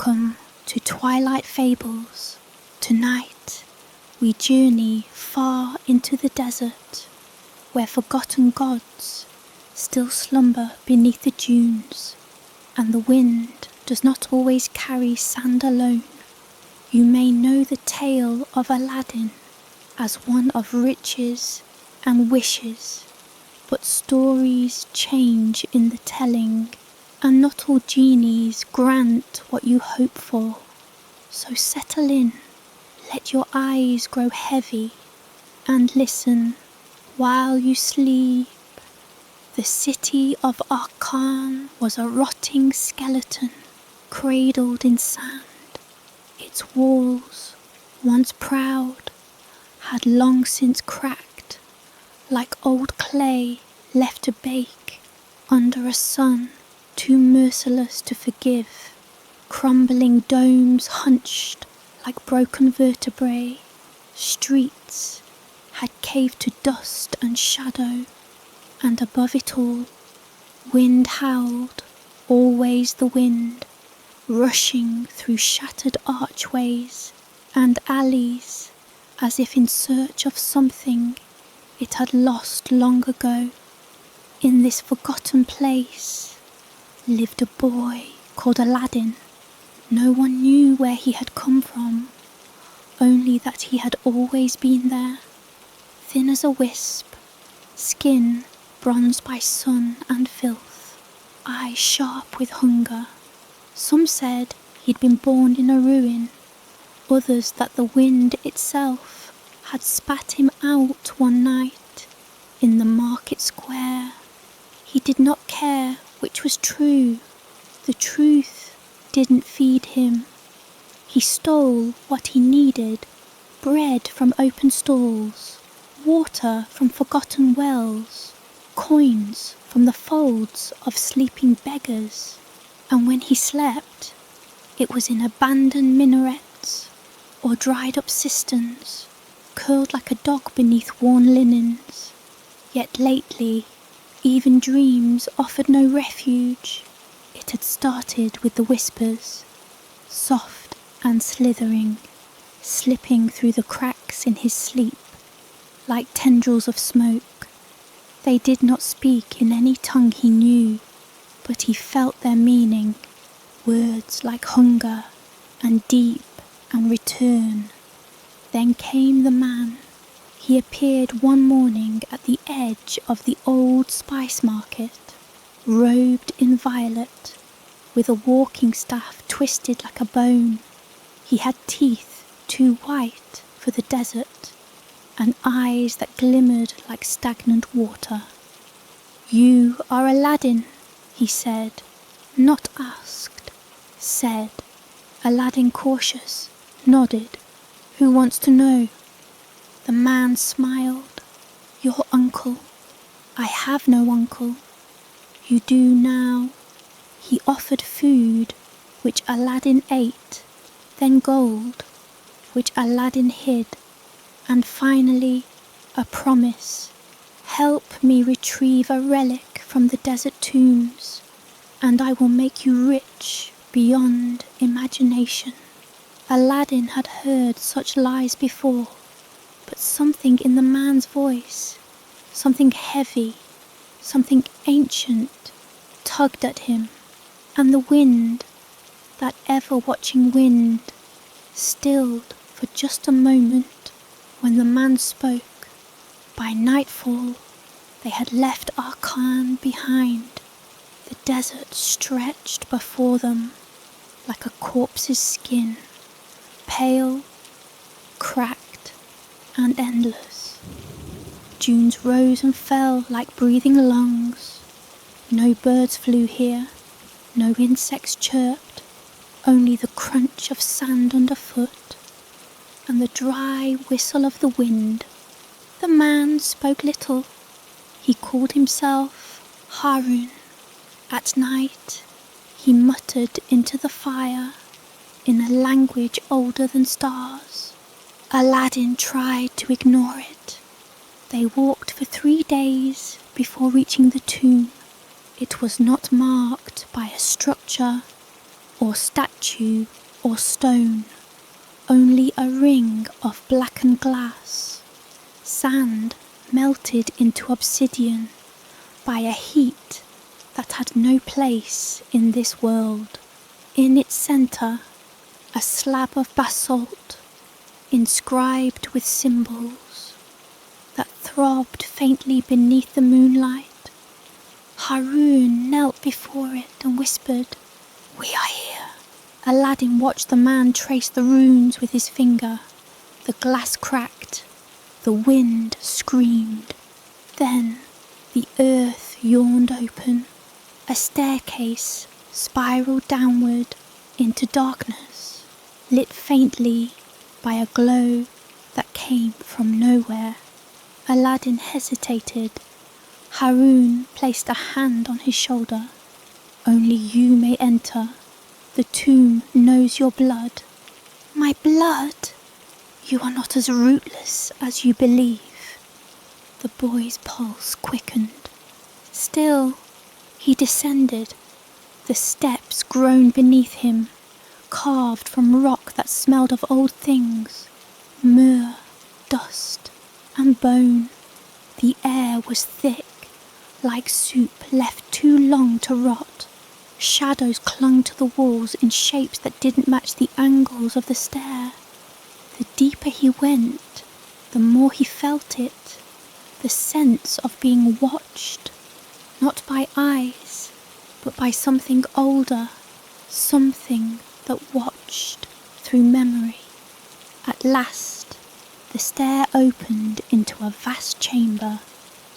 Welcome to Twilight Fables. Tonight we journey far into the desert, where forgotten gods still slumber beneath the dunes, and the wind does not always carry sand alone. You may know the tale of Aladdin as one of riches and wishes, but stories change in the telling, and not all genies grant what you hope for. So settle in, let your eyes grow heavy, and listen while you sleep. The city of Arkan was a rotting skeleton, cradled in sand. Its walls, once proud, had long since cracked, like old clay left to bake under a sun too merciless to forgive. Crumbling domes hunched like broken vertebrae. Streets had caved to dust and shadow, and above it all, wind howled, always the wind, rushing through shattered archways and alleys, as if in search of something it had lost long ago. In this forgotten place lived a boy called Aladdin. No one knew where he had come from, only that he had always been there, thin as a wisp, skin bronzed by sun and filth, eyes sharp with hunger. Some said he'd been born in a ruin, others that the wind itself had spat him out one night in the market square. He did not care which was true. The truth didn't feed him. He stole what he needed: bread from open stalls, water from forgotten wells, coins from the folds of sleeping beggars. And when he slept, it was in abandoned minarets or dried up cisterns, curled like a dog beneath worn linens. Yet lately, even dreams offered no refuge. It had started with the whispers, soft and slithering, slipping through the cracks in his sleep, like tendrils of smoke. They did not speak in any tongue he knew, but he felt their meaning, words like hunger and deep and return. Then came the man. He appeared one morning at the edge of the old spice market, robed in violet, with a walking staff twisted like a bone. He had teeth too white for the desert, and eyes that glimmered like stagnant water. "You are Aladdin," he said, not asked, said. Aladdin, cautious, nodded. "Who wants to know?" The man smiled. "Your uncle." "I have no uncle." "You do now." He offered food, which Aladdin ate, then gold, which Aladdin hid, and finally a promise: "Help me retrieve a relic from the desert tombs, and I will make you rich beyond imagination." Aladdin had heard such lies before, but something in the man's voice, something heavy, something ancient, tugged at him, and the wind, that ever-watching wind, stilled for just a moment when the man spoke. By nightfall, they had left Arkan behind. The desert stretched before them like a corpse's skin, pale, cracked, and endless. Dunes rose and fell like breathing lungs. No birds flew here, no insects chirped, only the crunch of sand underfoot and the dry whistle of the wind. The man spoke little. He called himself Harun. At night, he muttered into the fire in a language older than stars. Aladdin tried to ignore it. They walked for 3 days before reaching the tomb. It was not marked by a structure, or statue or stone, only a ring of blackened glass, sand melted into obsidian by a heat that had no place in this world. In its centre, a slab of basalt, inscribed with symbols that throbbed faintly beneath the moonlight. Haroun knelt before it and whispered, "We are here." Aladdin watched the man trace the runes with his finger. The glass cracked. The wind screamed. Then the earth yawned open. A staircase spiraled downward into darkness, lit faintly by a glow that came from nowhere. Aladdin hesitated. Haroun placed a hand on his shoulder. "Only you may enter. The tomb knows your blood." "My blood? You are not as rootless as you believe." The boy's pulse quickened. Still, he descended. The steps groaned beneath him, carved from rock that smelled of old things, myrrh, dust, and bone. The air was thick, like soup left too long to rot. Shadows clung to the walls in shapes that didn't match the angles of the stair. The deeper he went, the more he felt it, the sense of being watched, not by eyes, but by something older, something that watched through memory. At last, the stair opened into a vast chamber.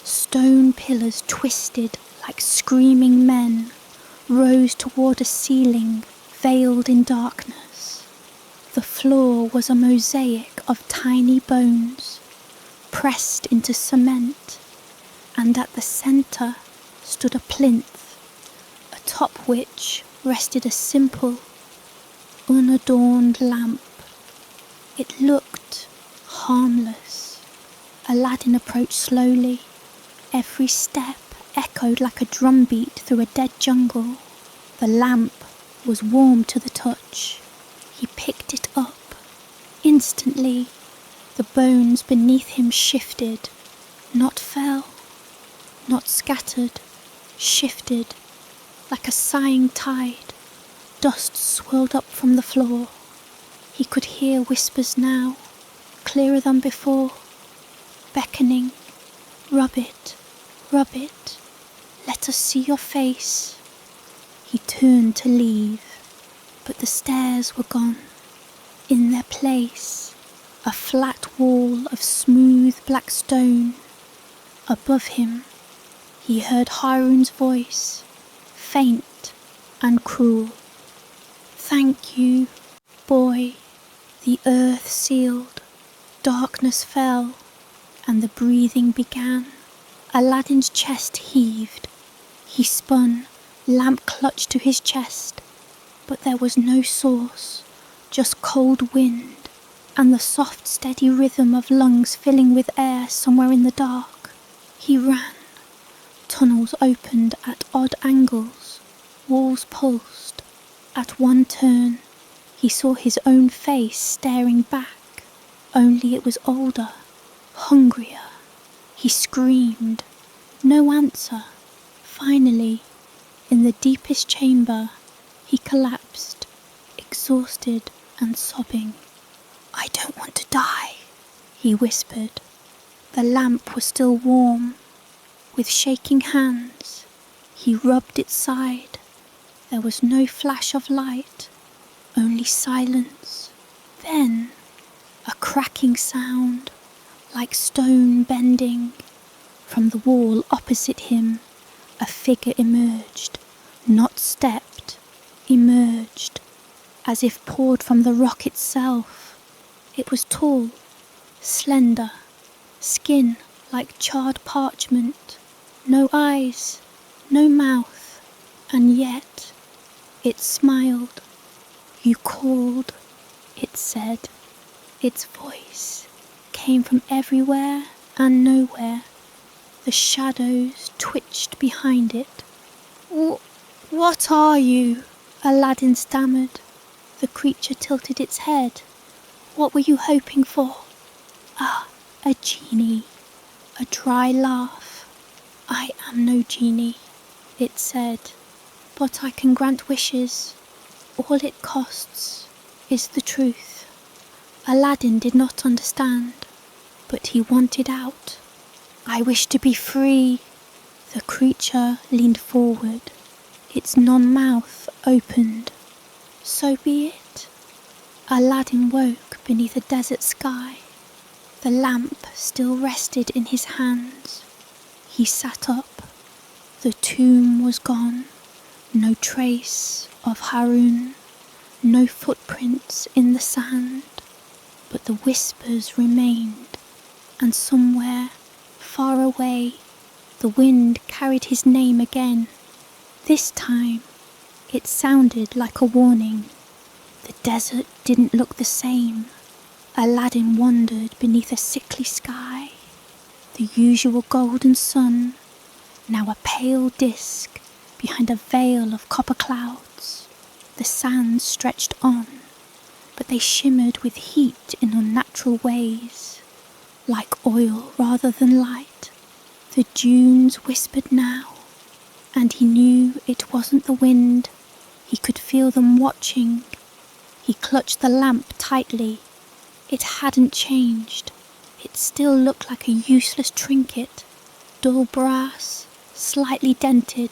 Stone pillars twisted like screaming men rose toward a ceiling veiled in darkness. The floor was a mosaic of tiny bones, pressed into cement, and at the centre stood a plinth, atop which rested a simple, unadorned lamp. It looked harmless. Aladdin approached slowly. Every step echoed like a drumbeat through a dead jungle. The lamp was warm to the touch. He picked it up. Instantly, the bones beneath him shifted, not fell, not scattered, shifted like a sighing tide. Dust swirled up from the floor. He could hear whispers now, clearer than before, beckoning. "Rub it, rub it. Let us see your face." He turned to leave, but the stairs were gone. In their place, a flat wall of smooth black stone. Above him, he heard Haroun's voice, faint and cruel. "Thank you, boy." The earth sealed, darkness fell, and the breathing began. Aladdin's chest heaved. He spun, lamp clutched to his chest, but there was no source, just cold wind and the soft steady rhythm of lungs filling with air somewhere in the dark. He ran. Tunnels opened at odd angles, walls pulsed. At one turn, he saw his own face staring back, only it was older, hungrier. He screamed. No answer. Finally, in the deepest chamber, he collapsed, exhausted and sobbing. "I don't want to die," he whispered. The lamp was still warm. With shaking hands, he rubbed its side. There was no flash of light, only silence. Then, a cracking sound, like stone bending. From the wall opposite him, a figure emerged, not stepped, emerged, as if poured from the rock itself. It was tall, slender, skin like charred parchment, no eyes, no mouth, and yet it smiled. "You called," it said. Its voice came from everywhere and nowhere. The shadows twitched behind it. What are you?" Aladdin stammered. The creature tilted its head. What were you hoping for? Ah, a genie. A dry laugh. I am no genie, it said, but I can grant wishes. All it costs is the truth. Aladdin did not understand, but he wanted out. I wish to be free. The creature leaned forward, its non-mouth opened. So be it. Aladdin woke beneath a desert sky. The lamp still rested in his hands. He sat up. The tomb was gone. No trace of Harun. No footprints in the sand. But the whispers remained, and somewhere, far away, the wind carried his name again. This time, it sounded like a warning. The desert didn't look the same. Aladdin wandered beneath a sickly sky. The usual golden sun, now a pale disk behind a veil of copper clouds. The sands stretched on, but they shimmered with heat in unnatural ways, like oil rather than light. The dunes whispered now, and he knew it wasn't the wind. He could feel them watching. He clutched the lamp tightly. It hadn't changed. It still looked like a useless trinket, dull brass, slightly dented,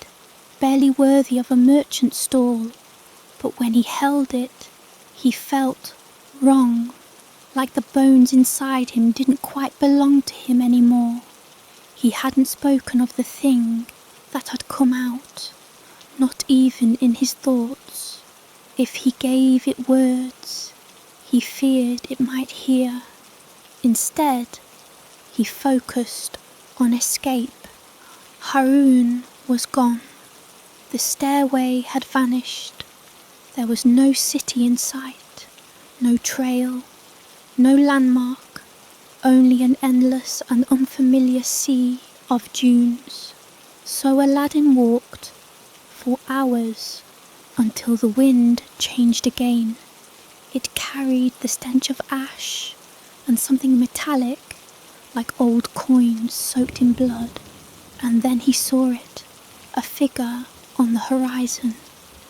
barely worthy of a merchant's stall. But when he held it, he felt wrong, like the bones inside him didn't quite belong to him anymore. He hadn't spoken of the thing that had come out, not even in his thoughts. If he gave it words, he feared it might hear. Instead, he focused on escape. Harun was gone. The stairway had vanished. There was no city in sight, no trail, no landmark, only an endless and unfamiliar sea of dunes. So Aladdin walked for hours until the wind changed again. It carried the stench of ash and something metallic, like old coins soaked in blood. And then he saw it, a figure on the horizon,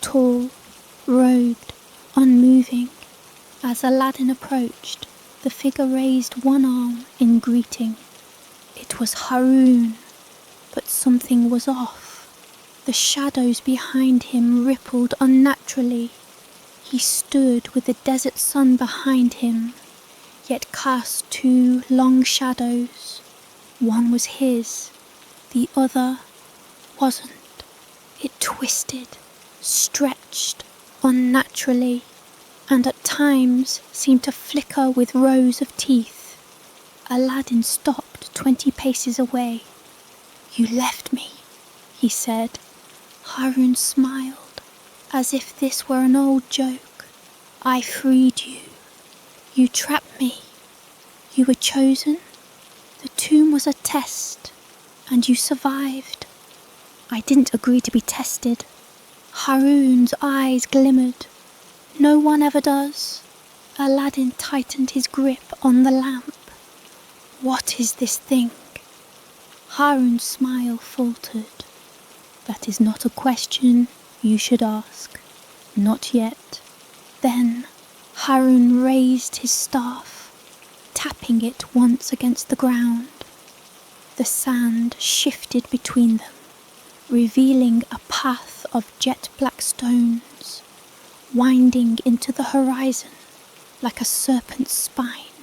tall, robed, unmoving. As Aladdin approached, the figure raised one arm in greeting. It was Harun, but something was off. The shadows behind him rippled unnaturally. He stood with the desert sun behind him, yet cast two long shadows. One was his, the other wasn't. It twisted, stretched unnaturally, and at times seemed to flicker with rows of teeth. Aladdin stopped 20 paces away. You left me, he said. Harun smiled, as if this were an old joke. I freed you. You trapped me. You were chosen. The tomb was a test, and you survived. I didn't agree to be tested. Harun's eyes glimmered. No one ever does. Aladdin tightened his grip on the lamp. What is this thing? Harun's smile faltered. That is not a question you should ask. Not yet. Then Harun raised his staff, tapping it once against the ground. The sand shifted between them, revealing a path of jet-black stones, winding into the horizon like a serpent's spine.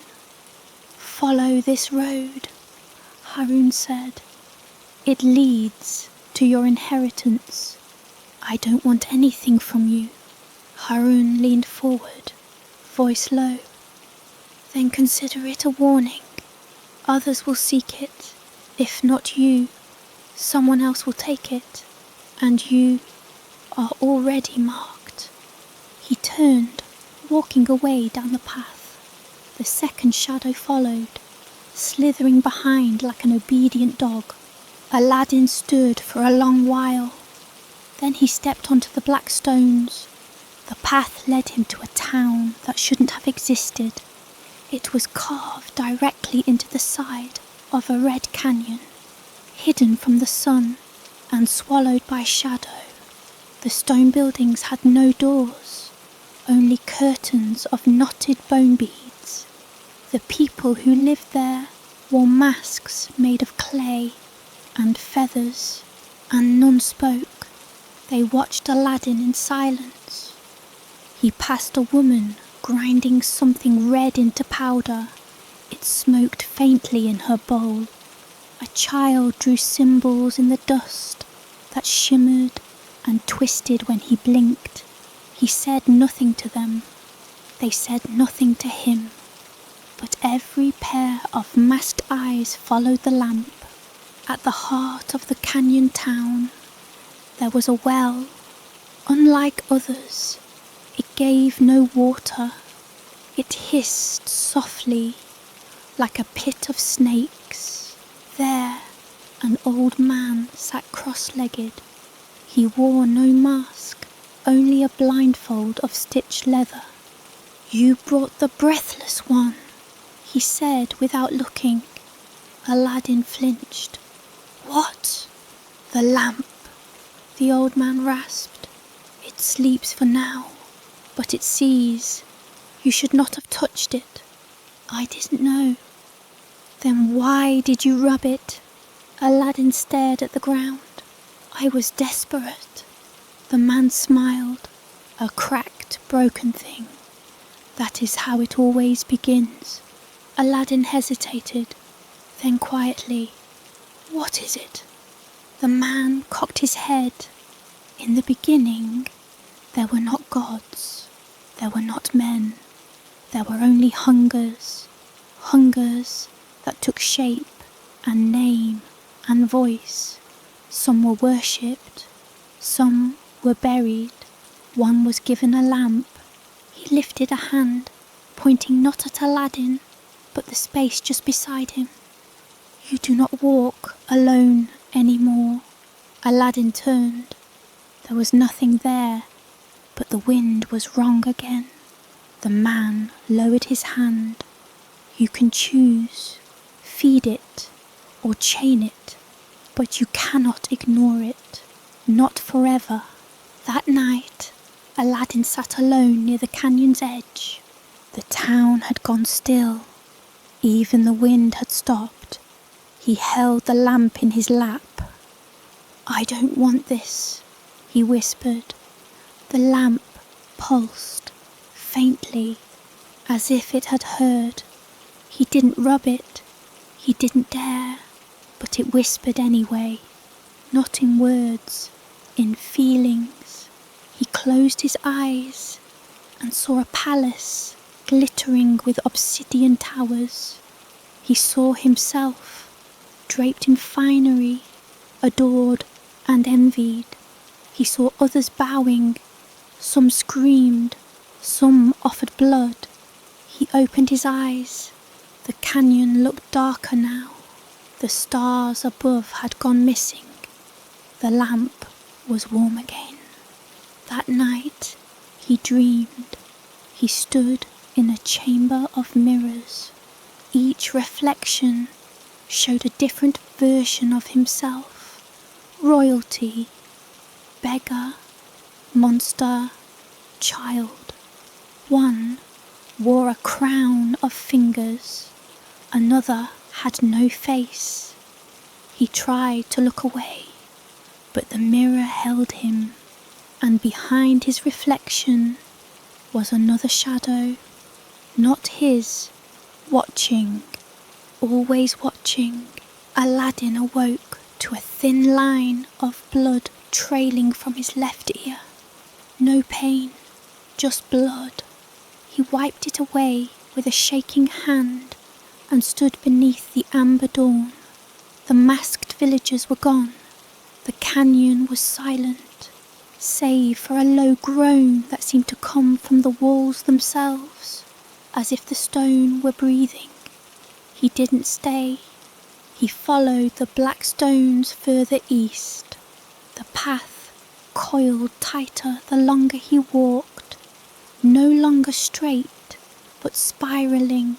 Follow this road, Harun said. It leads to your inheritance. I don't want anything from you. Harun leaned forward, voice low. Then consider it a warning. Others will seek it. If not you, someone else will take it, and you are already marked. He turned, walking away down the path. The second shadow followed, slithering behind like an obedient dog. Aladdin stood for a long while. Then he stepped onto the black stones, The path led him to a town that shouldn't have existed. It was carved directly into the side of a red canyon, hidden from the sun and swallowed by shadow. The stone buildings had no doors, only curtains of knotted bone beads. The people who lived there wore masks made of clay and feathers, and none spoke. They watched Aladdin in silence. He passed a woman grinding something red into powder. It smoked faintly in her bowl. A child drew symbols in the dust that shimmered and twisted when he blinked. He said nothing to them. They said nothing to him. But every pair of masked eyes followed the lamp. At the heart of the canyon town, there was a well. Unlike others, it gave no water. It hissed softly, like a pit of snakes. There, an old man sat cross-legged. He wore no mask, only a blindfold of stitched leather. "You brought the breathless one," he said without looking. Aladdin flinched. "What?" "The lamp," the old man rasped. "It sleeps for now, but it sees. You should not have touched it." "I didn't know." "Then why did you rub it?" Aladdin stared at the ground. "I was desperate." The man smiled. "A cracked, broken thing. That is how it always begins." Aladdin hesitated, then quietly, "What is it?" The man cocked his head. "In the beginning, there were not gods. There were not men. There were only hungers. Hungers that took shape and name and voice. Some were worshipped. Some were buried. One was given a lamp." He lifted a hand, pointing not at Aladdin, but the space just beside him. "You do not walk alone anymore." Aladdin turned. There was nothing there, but the wind was wrong again. The man lowered his hand. "You can choose, feed it, or chain it, but you cannot ignore it. Not forever." That night, Aladdin sat alone near the canyon's edge. The town had gone still. Even the wind had stopped. He held the lamp in his lap. "I don't want this," he whispered. The lamp pulsed, faintly, as if it had heard. He didn't rub it. He didn't dare. But it whispered anyway. Not in words, in feelings. He closed his eyes and saw a palace glittering with obsidian towers. He saw himself, draped in finery, adored and envied. He saw others bowing. Some screamed, some offered blood. He opened his eyes. The canyon looked darker now. The stars above had gone missing. The lamp was warm again. That night he dreamed. He stood in a chamber of mirrors. Each reflection showed a different version of himself. Royalty, beggar, monster, child. One wore a crown of fingers. Another had no face. He tried to look away, but the mirror held him, and behind his reflection was another shadow, not his, watching, always watching. Aladdin awoke to a thin line of blood trailing from his left ear. No pain, just blood. He wiped it away with a shaking hand and stood beneath the amber dawn. The masked villagers were gone. The canyon was silent, save for a low groan that seemed to come from the walls themselves, as if the stone were breathing. He didn't stay. He followed the black stones further east. The path coiled tighter the longer he walked. no longer straight, but spiralling,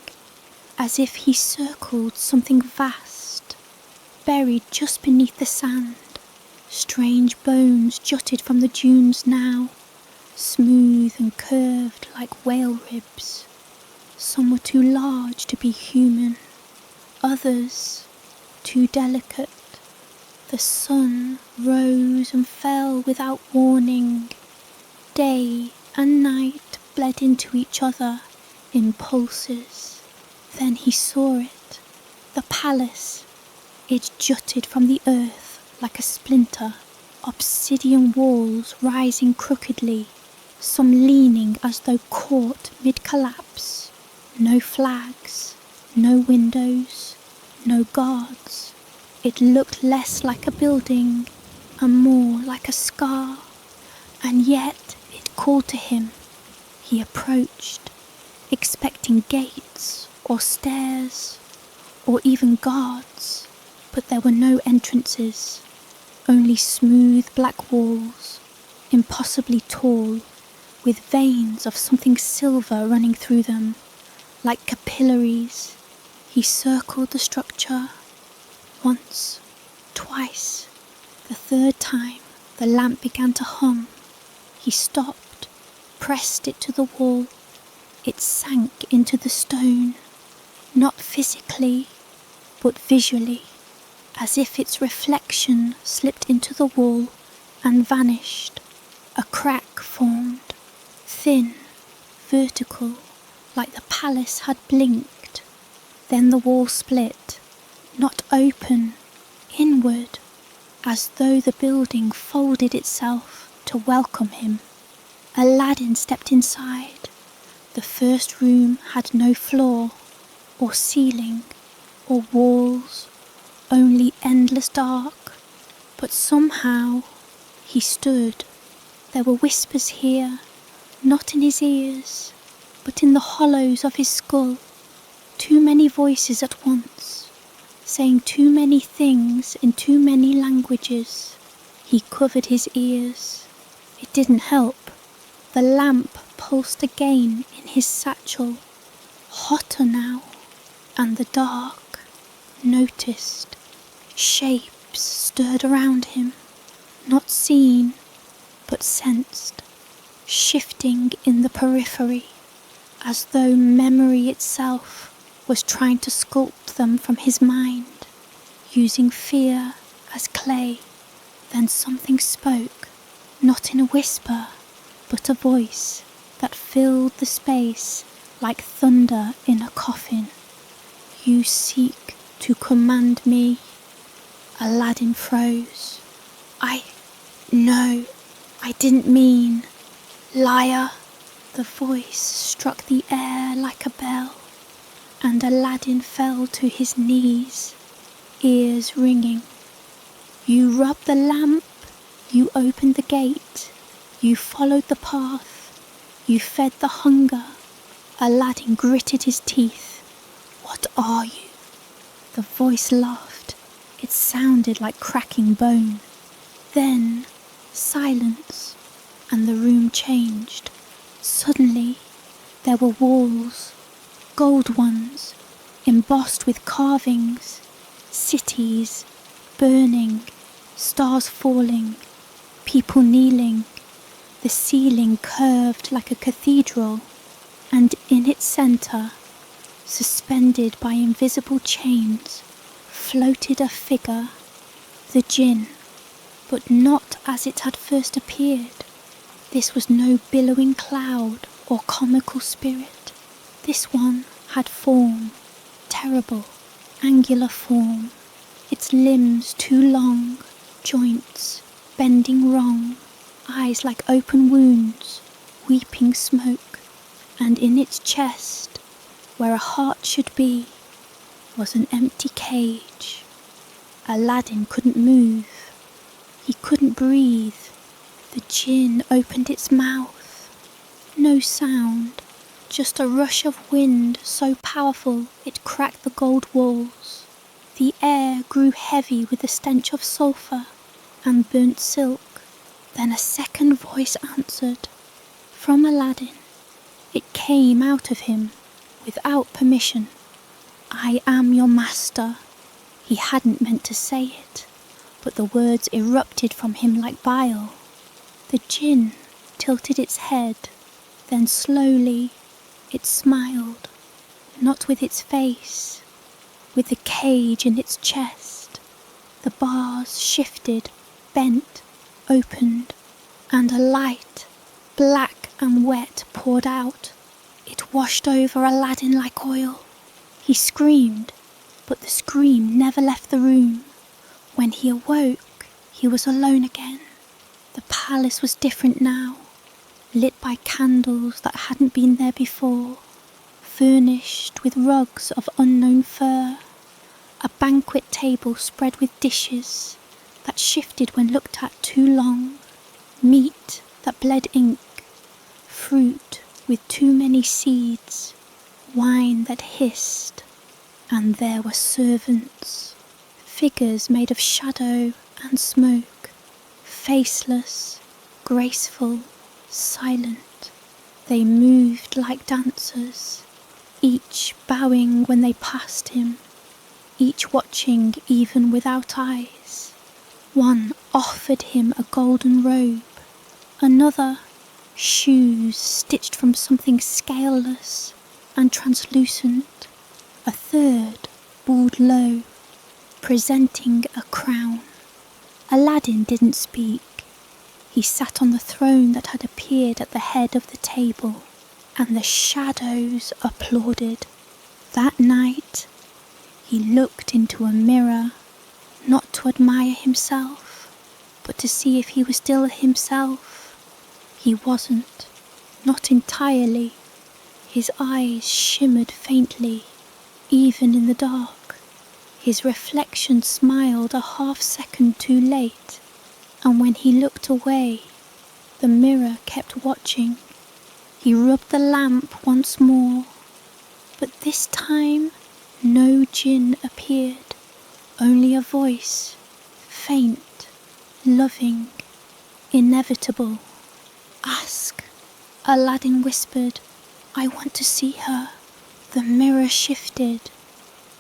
as if he circled something vast, buried just beneath the sand. Strange bones jutted from the dunes now, smooth and curved like whale ribs. Some were too large to be human, others too delicate. The sun rose and fell without warning. Day and night bled into each other in pulses. Then he saw it, the palace. It jutted from the earth like a splinter, obsidian walls rising crookedly, some leaning as though caught mid-collapse. No flags, no windows, no guards. It looked less like a building and more like a scar, and yet it called to him. He approached, expecting gates or stairs or even guards, but there were no entrances, only smooth black walls, impossibly tall, with veins of something silver running through them, like capillaries. He circled the structure, once, twice. The third time, the lamp began to hum. He stopped, pressed it to the wall. It sank into the stone, not physically, but visually, as if its reflection slipped into the wall and vanished. A crack formed, thin, vertical, like the palace had blinked. Then the wall split, not open, inward, as though the building folded itself to welcome him. Aladdin stepped inside. The first room had no floor, or ceiling, or walls, only endless dark. But somehow he stood. There were whispers here, not in his ears, but in the hollows of his skull. Too many voices at once, saying too many things in too many languages. He covered his ears. It didn't help. The lamp pulsed again in his satchel, hotter now, and the dark noticed. Shapes stirred around him, not seen, but sensed, shifting in the periphery, as though memory itself was trying to sculpt them from his mind, using fear as clay. Then something spoke, not in a whisper, but a voice that filled the space like thunder in a coffin. You seek to command me. Aladdin froze. No, I didn't mean. Liar. The voice struck the air like a bell, and Aladdin fell to his knees, ears ringing. You rubbed the lamp, you opened the gate, you followed the path, you fed the hunger. Aladdin gritted his teeth. What are you? The voice laughed. It sounded like cracking bone. Then silence, and the room changed. Suddenly there were walls, gold ones, embossed with carvings, cities burning, stars falling, people kneeling. The ceiling curved like a cathedral, and in its centre, suspended by invisible chains, floated a figure, the jinn, but not as it had first appeared. This was no billowing cloud or comical spirit. This one had form, terrible, angular form, its limbs too long, joints bending wrong, eyes like open wounds, weeping smoke, and in its chest, where a heart should be, was an empty cage. Aladdin couldn't move. He couldn't breathe. The jinn opened its mouth. No sound, just a rush of wind so powerful it cracked the gold walls. The air grew heavy with the stench of sulphur and burnt silk. Then a second voice answered, from Aladdin. It came out of him, without permission. "I am your master." He hadn't meant to say it, but the words erupted from him like bile. The djinn tilted its head, then slowly it smiled, not with its face, with the cage in its chest. The bars shifted, bent, opened, and a light, black and wet, poured out. It washed over Aladdin like oil. He screamed, but the scream never left the room. When he awoke, he was alone again. The palace was different now, lit by candles that hadn't been there before, furnished with rugs of unknown fur, a banquet table spread with dishes that shifted when looked at too long, meat that bled ink, fruit with too many seeds, wine that hissed, and there were servants, figures made of shadow and smoke, faceless, graceful, silent. They moved like dancers, each bowing when they passed him, each watching even without eyes. One offered him a golden robe, another shoes stitched from something scaleless and translucent, a third bowed low, presenting a crown. Aladdin didn't speak. He sat on the throne that had appeared at the head of the table, and the shadows applauded. That night, he looked into a mirror, not to admire himself, but to see if he was still himself. He wasn't, not entirely. His eyes shimmered faintly, even in the dark. His reflection smiled a half-second too late, and when he looked away, the mirror kept watching. He rubbed the lamp once more, but this time no djinn appeared, only a voice, faint, loving, inevitable. "Ask," Aladdin whispered. "I want to see her." The mirror shifted.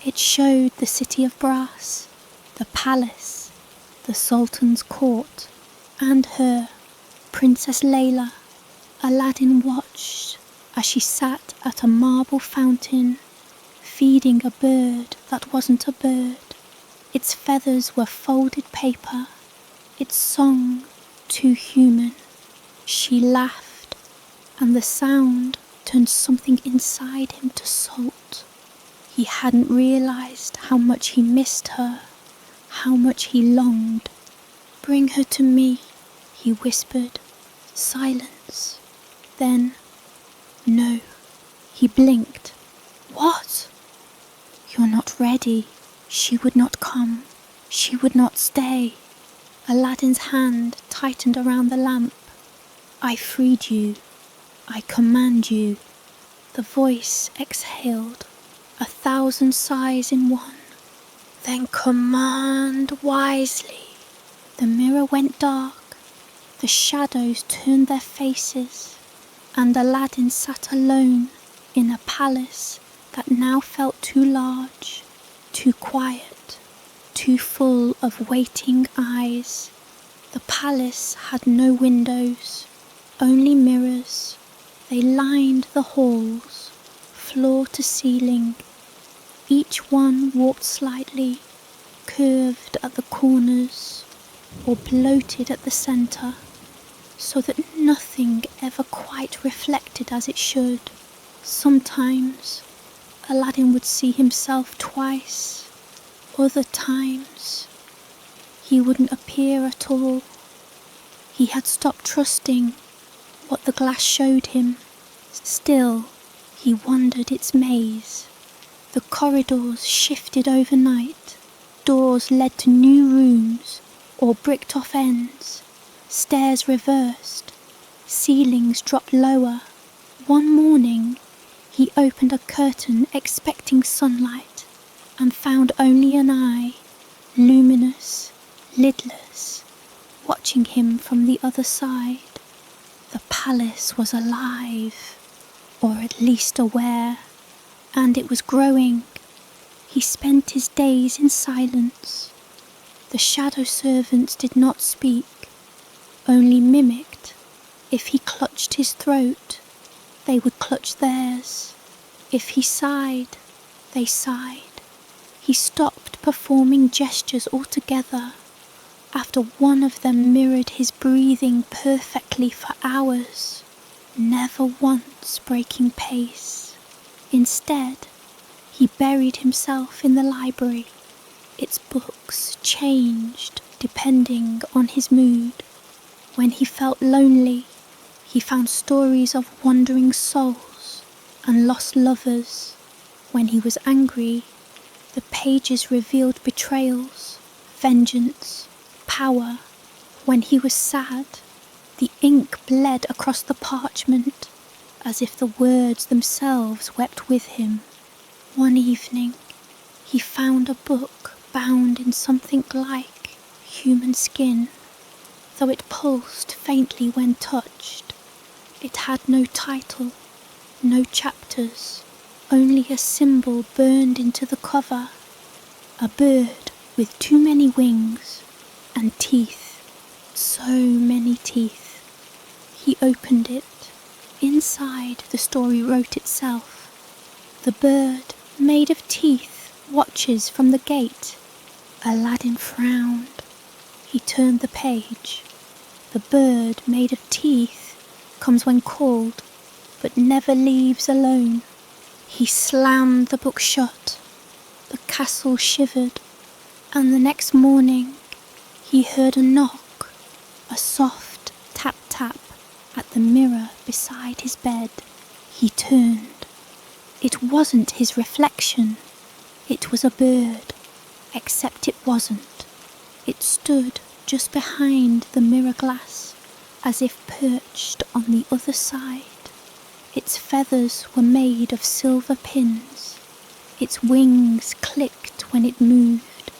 It showed the city of brass, the palace, the Sultan's court, and her, Princess Layla. Aladdin watched as she sat at a marble fountain, feeding a bird that wasn't a bird. Its feathers were folded paper, its song too human. She laughed, and the sound turned something inside him to salt. He hadn't realized how much he missed her, how much he longed. "Bring her to me," he whispered. Silence. Then, "No." He blinked. "What?" "You're not ready." She would not come. She would not stay. Aladdin's hand tightened around the lamp. "I freed you. I command you." The voice exhaled, 1,000 sighs in one. "Then command wisely." The mirror went dark. The shadows turned their faces, and Aladdin sat alone in a palace that now felt too large, too quiet, too full of waiting eyes. The palace had no windows, only mirrors. They lined the halls, floor to ceiling. Each one warped slightly, curved at the corners, or bloated at the centre, so that nothing ever quite reflected as it should. Sometimes Aladdin would see himself twice. Other times he wouldn't appear at all. He had stopped trusting what the glass showed him. Still, he wandered its maze. The corridors shifted overnight. Doors led to new rooms or bricked off ends. Stairs reversed. Ceilings dropped lower. One morning, he opened a curtain expecting sunlight and found only an eye, luminous, lidless, watching him from the other side. The palace was alive. or at least aware, and it was growing. He spent his days in silence. The shadow servants did not speak, only mimicked. If he clutched his throat, they would clutch theirs. If he sighed, they sighed. He stopped performing gestures altogether. After one of them mirrored his breathing perfectly for hours, never once breaking pace. Instead, he buried himself in the library. Its books changed depending on his mood. When he felt lonely, he found stories of wandering souls and lost lovers. When he was angry, the pages revealed betrayals, vengeance, power. When he was sad, the ink bled across the parchment as if the words themselves wept with him. One evening, he found a book bound in something like human skin. Though it pulsed faintly when touched, it had no title, no chapters, only a symbol burned into the cover. A bird with too many wings and teeth, so many teeth. He opened it. Inside, the story wrote itself. The bird, made of teeth, watches from the gate. Aladdin frowned. He turned the page. The bird, made of teeth, comes when called, but never leaves alone. He slammed the book shut. The castle shivered, and the next morning he heard a knock, a soft tap-tap at the mirror beside his bed. He turned. It wasn't his reflection. It was a bird, except it wasn't. It stood just behind the mirror glass, as if perched on the other side. Its feathers were made of silver pins. Its wings clicked when it moved.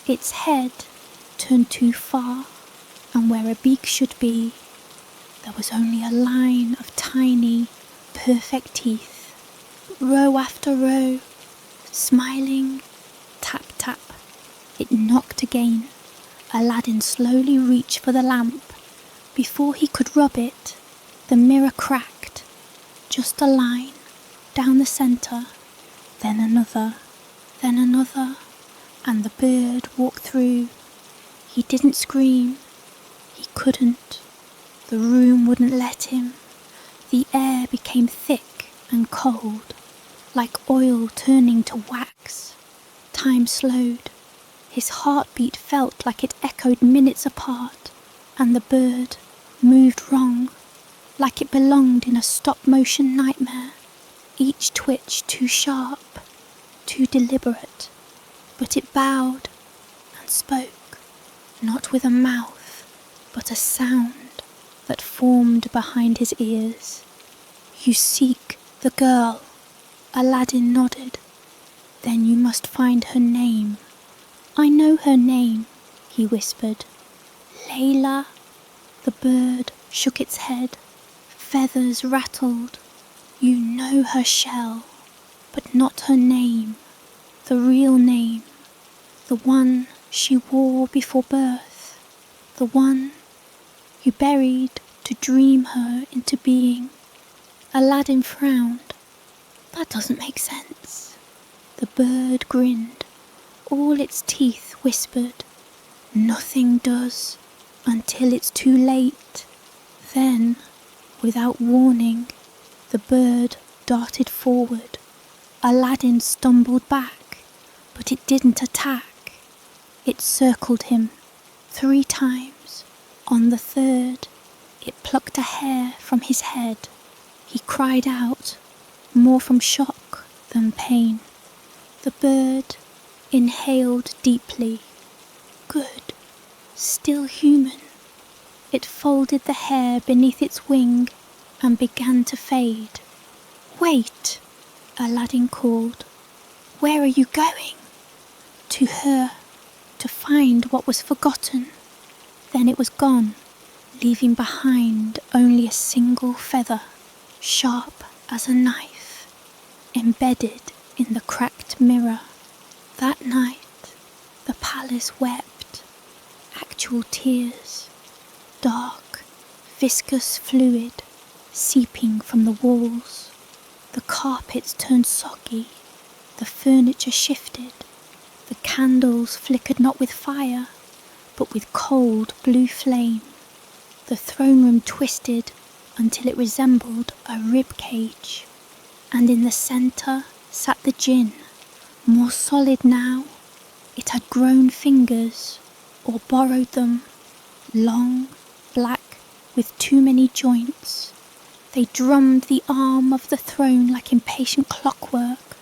Its head turned too far, and where a beak should be, there was only a line of tiny, perfect teeth. Row after row, smiling, tap-tap. It knocked again. Aladdin slowly reached for the lamp. Before he could rub it, the mirror cracked. Just a line, down the centre, then another, and the bird walked through. He didn't scream. He couldn't. The room wouldn't let him. The air became thick and cold, like oil turning to wax. Time slowed. His heartbeat felt like it echoed minutes apart, and the bird moved wrong, like it belonged in a stop-motion nightmare. Each twitch too sharp, too deliberate, but it bowed and spoke, not with a mouth, but a sound that formed behind his ears. "You seek the girl." Aladdin nodded. "Then you must find her name." "I know her name," he whispered. "Layla." The bird shook its head. Feathers rattled. "You know her shell, but not her name. The real name. The one she wore before birth. The one you buried to dream her into being." Aladdin frowned. "That doesn't make sense." The bird grinned. All its teeth whispered, "Nothing does until it's too late." Then, without warning, the bird darted forward. Aladdin stumbled back, but it didn't attack. It circled him 3 times. On the third, it plucked a hair from his head. He cried out, more from shock than pain. The bird inhaled deeply. Good, still human. It folded the hair beneath its wing and began to fade. "Wait!" Aladdin called. "Where are you going?" "To her, to find what was forgotten." Then it was gone, leaving behind only a single feather, sharp as a knife embedded in the cracked mirror. That night, the palace wept, actual tears, dark, viscous fluid seeping from the walls. The carpets turned soggy, the furniture shifted, the candles flickered not with fire, but with cold blue flame. The throne room twisted until it resembled a rib cage, and in the centre sat the djinn, more solid now. It had grown fingers, or borrowed them, long, black, with too many joints. They drummed the arm of the throne like impatient clockwork.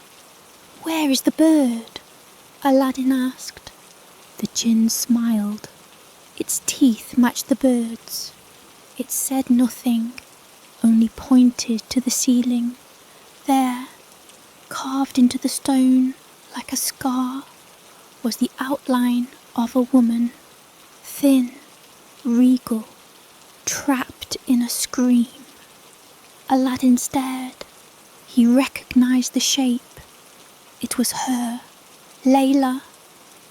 "Where is the bird?" Aladdin asked. The djinn smiled. Its teeth matched the bird's. It said nothing, only pointed to the ceiling. There, carved into the stone like a scar, was the outline of a woman, thin, regal, trapped in a scream. Aladdin stared. He recognized the shape. It was her, Layla.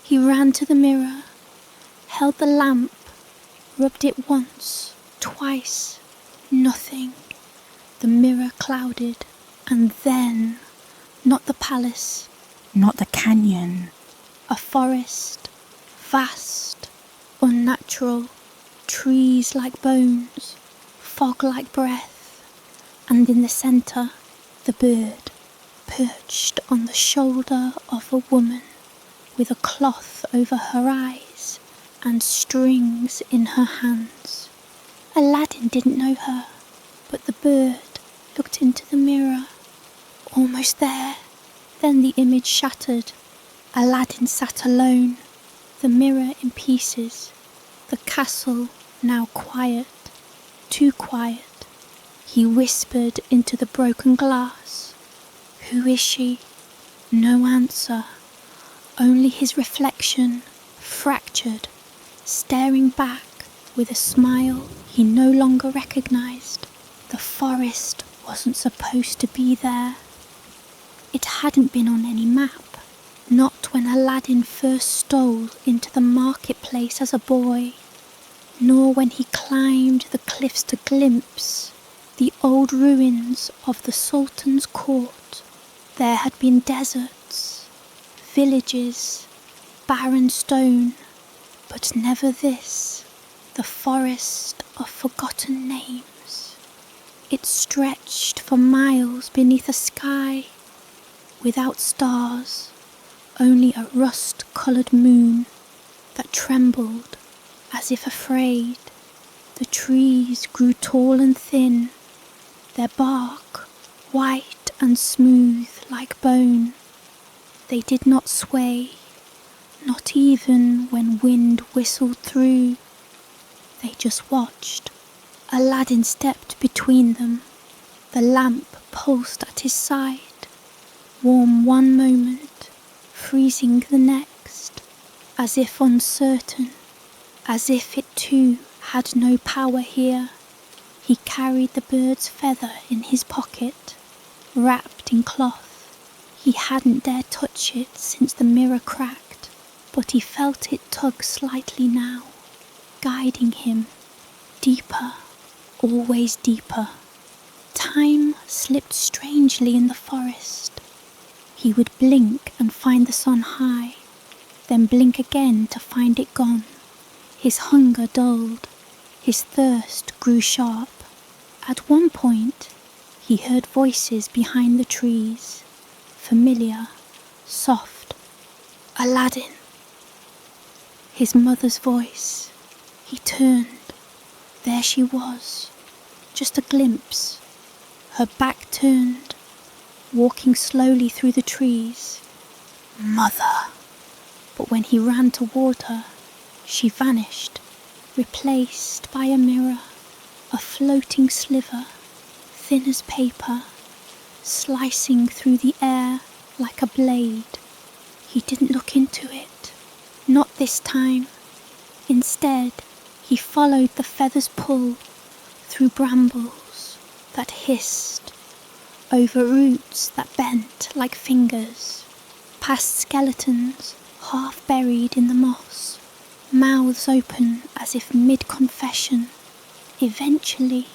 He ran to the mirror, held the lamp, rubbed it once, twice, nothing. The mirror clouded, and then, not the palace, not the canyon, a forest, vast, unnatural, trees like bones, fog like breath, and in the centre, the bird, perched on the shoulder of a woman, with a cloth over her eyes and strings in her hands. Aladdin didn't know her, but the bird looked into the mirror. Almost there, then the image shattered. Aladdin sat alone, the mirror in pieces, the castle now quiet, too quiet. He whispered into the broken glass. "Who is she?" No answer, only his reflection, fractured, staring back with a smile he no longer recognized. The forest wasn't supposed to be there. It hadn't been on any map, not when Aladdin first stole into the marketplace as a boy, nor when he climbed the cliffs to glimpse the old ruins of the Sultan's court. There had been deserts, villages, barren stone, but never this, the forest of forgotten names. It stretched for miles beneath a sky without stars, only a rust-coloured moon that trembled as if afraid. The trees grew tall and thin, their bark white and smooth like bone. They did not sway, not even when wind whistled through. They just watched. Aladdin stepped between them. The lamp pulsed at his side, warm one moment, freezing the next, as if uncertain, as if it too had no power here. He carried the bird's feather in his pocket, wrapped in cloth. He hadn't dared touch it since the mirror cracked, but he felt it tug slightly now, guiding him, deeper, always deeper. Time slipped strangely in the forest. He would blink and find the sun high, then blink again to find it gone. His hunger dulled, his thirst grew sharp. At one point, he heard voices behind the trees, familiar, soft. "Aladdin!" His mother's voice. He turned. There she was, just a glimpse, her back turned, walking slowly through the trees. Mother! But when he ran toward her, she vanished, replaced by a mirror, a floating sliver, thin as paper, slicing through the air like a blade. He didn't look into it, not this time. Instead, he followed the feather's pull through brambles that hissed, over roots that bent like fingers, past skeletons half buried in the moss, mouths open as if mid-confession. Eventually,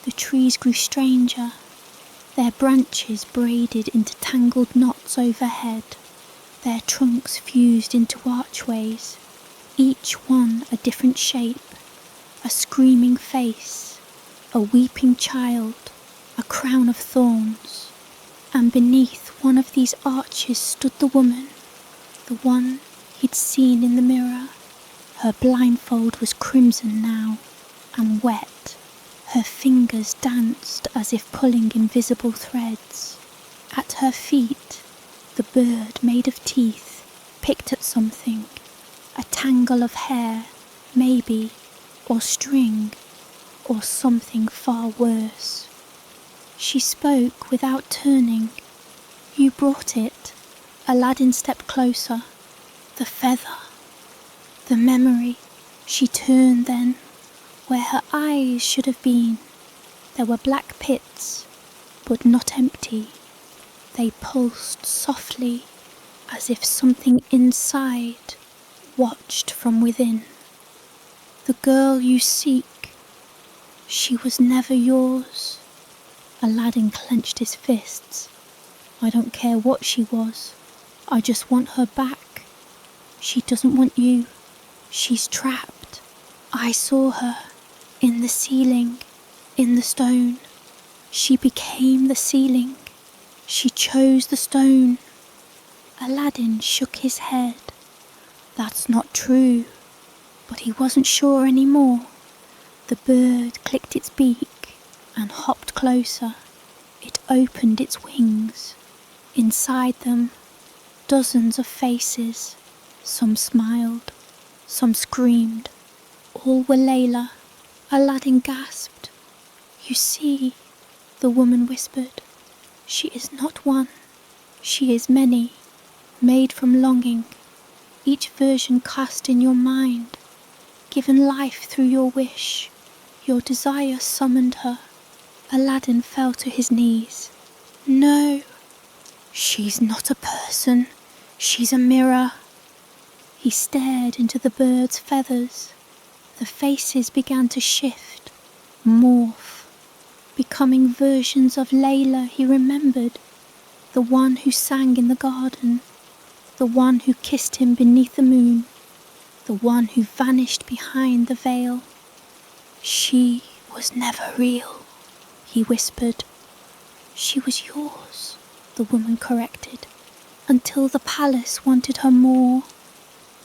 the trees grew stranger, their branches braided into tangled knots overhead, their trunks fused into archways, each one a different shape, a screaming face, a weeping child, a crown of thorns. And beneath one of these arches stood the woman, the one he'd seen in the mirror. Her blindfold was crimson now, and wet. Her fingers danced as if pulling invisible threads. At her feet, the bird made of teeth picked at something, a tangle of hair, maybe, or string, or something far worse. She spoke without turning. "You brought it." Aladdin stepped closer. "The feather." The memory. She turned then, where her eyes should have been. There were black pits, but not empty. They pulsed softly, as if something inside watched from within. "The girl you seek, she was never yours." Aladdin clenched his fists. "I don't care what she was. I just want her back. She doesn't want you. She's trapped. I saw her, in the ceiling, in the stone. She became the ceiling. She chose the stone." Aladdin shook his head. "That's not true." But he wasn't sure anymore. The bird clicked its beak and hopped closer. It opened its wings. Inside them, dozens of faces. Some smiled, some screamed. All were Layla. Aladdin gasped. "You see," the woman whispered, "she is not one. She is many, made from longing, each version cast in your mind, given life through your wish. Your desire summoned her." Aladdin fell to his knees. "No, she's not a person. She's a mirror." He stared into the bird's feathers. The faces began to shift, morph, becoming versions of Layla he remembered, the one who sang in the garden, the one who kissed him beneath the moon, the one who vanished behind the veil. "She was never real," he whispered. "She was yours," the woman corrected, "until the palace wanted her more."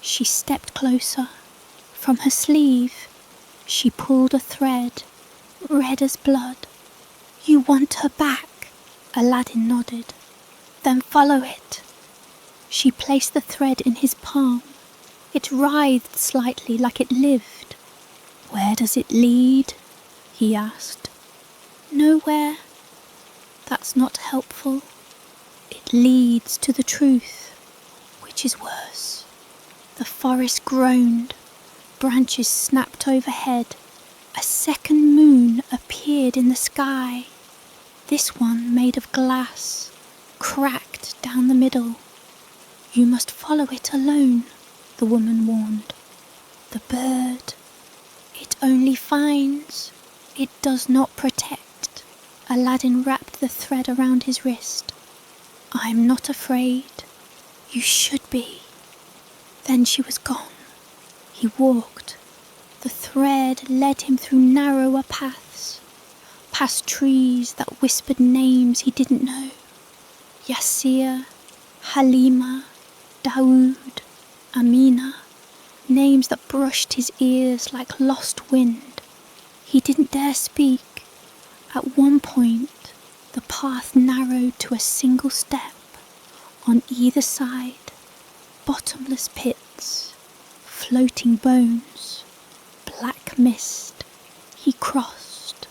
She stepped closer. From her sleeve, she pulled a thread, red as blood. "You want her back?" Aladdin nodded. "Then follow it." She placed the thread in his palm. It writhed slightly like it lived. "Where does it lead?" he asked. "Nowhere." "That's not helpful." "It leads to the truth, which is worse." The forest groaned. Branches snapped overhead. A second moon appeared in the sky. This one made of glass, cracked down the middle. "You must follow it alone," the woman warned. "The bird, it only finds, it does not protect." Aladdin wrapped the thread around his wrist. "I'm not afraid. You should be." Then she was gone. He walked. The thread led him through narrower paths, past trees that whispered names he didn't know. Yasir, Halima, Dawood, Amina, names that brushed his ears like lost wind. He didn't dare speak. At one point, the path narrowed to a single step. On either side, bottomless pits, floating bones, black mist. He crossed.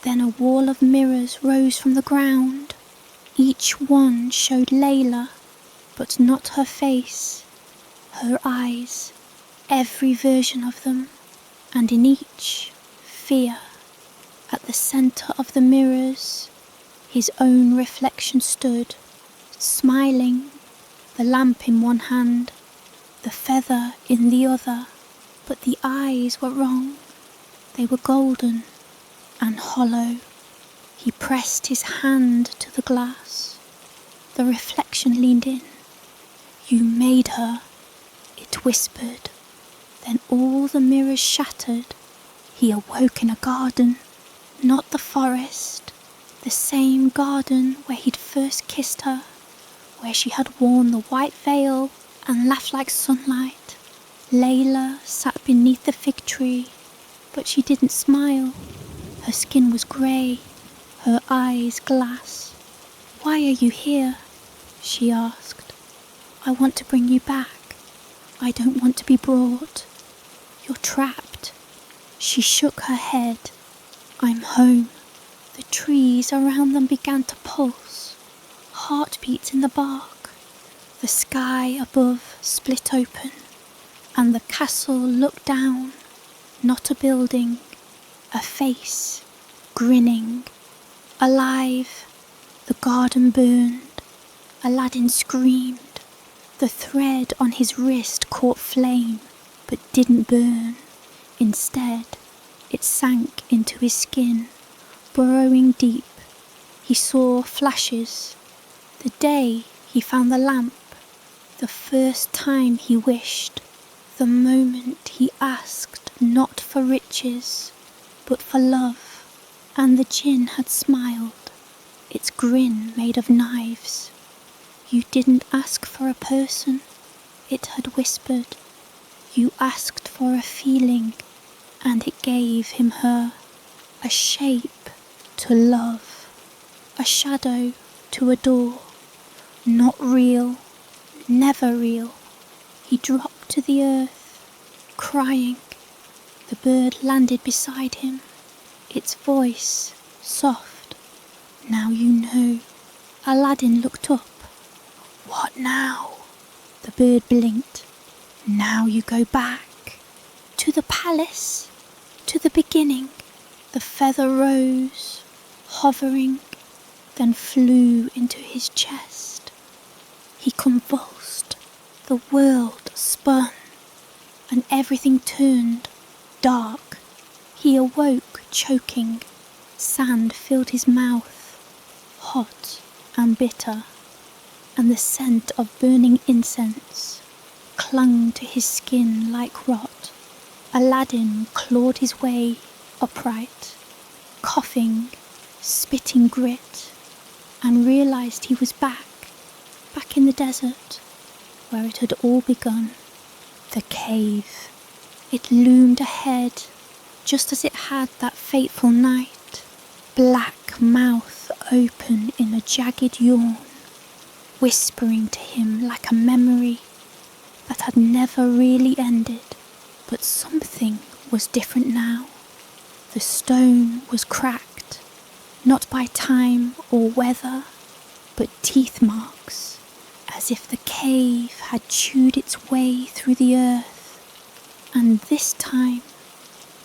Then a wall of mirrors rose from the ground. Each one showed Layla, but not her face, her eyes, every version of them, and in each, fear. At the centre of the mirrors, his own reflection stood, smiling, the lamp in one hand, the feather in the other, but the eyes were wrong. They were golden and hollow. He pressed his hand to the glass. The reflection leaned in. "You made her," it whispered. Then all the mirrors shattered. He awoke in a garden, not the forest, the same garden where he'd first kissed her, where she had worn the white veil and laughed like sunlight. Layla sat beneath the fig tree, but she didn't smile. Her skin was grey, her eyes glass. "Why are you here?" she asked. "I want to bring you back. I don't want to be brought. You're trapped." She shook her head. "I'm home." The trees around them began to pulse, heartbeats in the bark. The sky above split open, and the castle looked down, not a building, a face, grinning, alive. The garden burned. Aladdin screamed. The thread on his wrist caught flame, but didn't burn. Instead, it sank into his skin, burrowing deep. He saw flashes. The day he found the lamp, the first time he wished, the moment he asked not for riches, but for love. And the djinn had smiled, its grin made of knives. "You didn't ask for a person," it had whispered. "You asked for a feeling," and it gave him her. A shape to love, a shadow to adore. Not real, never real. He dropped to the earth, crying. The bird landed beside him, its voice soft. "Now you know." Aladdin looked up. "What now?" The bird blinked. "Now you go back. To the palace, to the beginning." The feather rose, hovering, then flew into his chest. He convulsed. The world spun, and everything turned dark. He awoke, choking. Sand filled his mouth, hot and bitter, and the scent of burning incense clung to his skin like rot. Aladdin clawed his way upright, coughing, spitting grit, and realised he was back in the desert, where it had all begun. The cave. It loomed ahead, just as it had that fateful night, black mouth open in a jagged yawn, whispering to him like a memory that had never really ended. But something was different now. The stone was cracked, not by time or weather, but teeth marks, as if the cave had chewed its way through the earth. And this time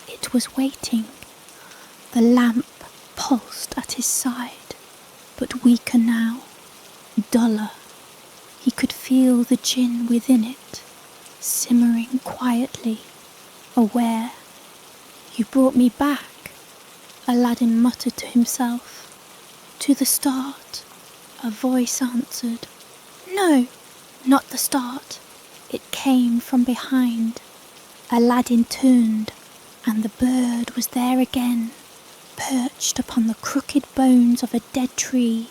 it was waiting. The lamp pulsed at his side, but weaker now, duller. He could feel the djinn within it, simmering quietly, aware. "You brought me back," Aladdin muttered to himself. "To the start," a voice answered. "No, not the start." It came from behind. Aladdin turned, and the bird was there again, perched upon the crooked bones of a dead tree.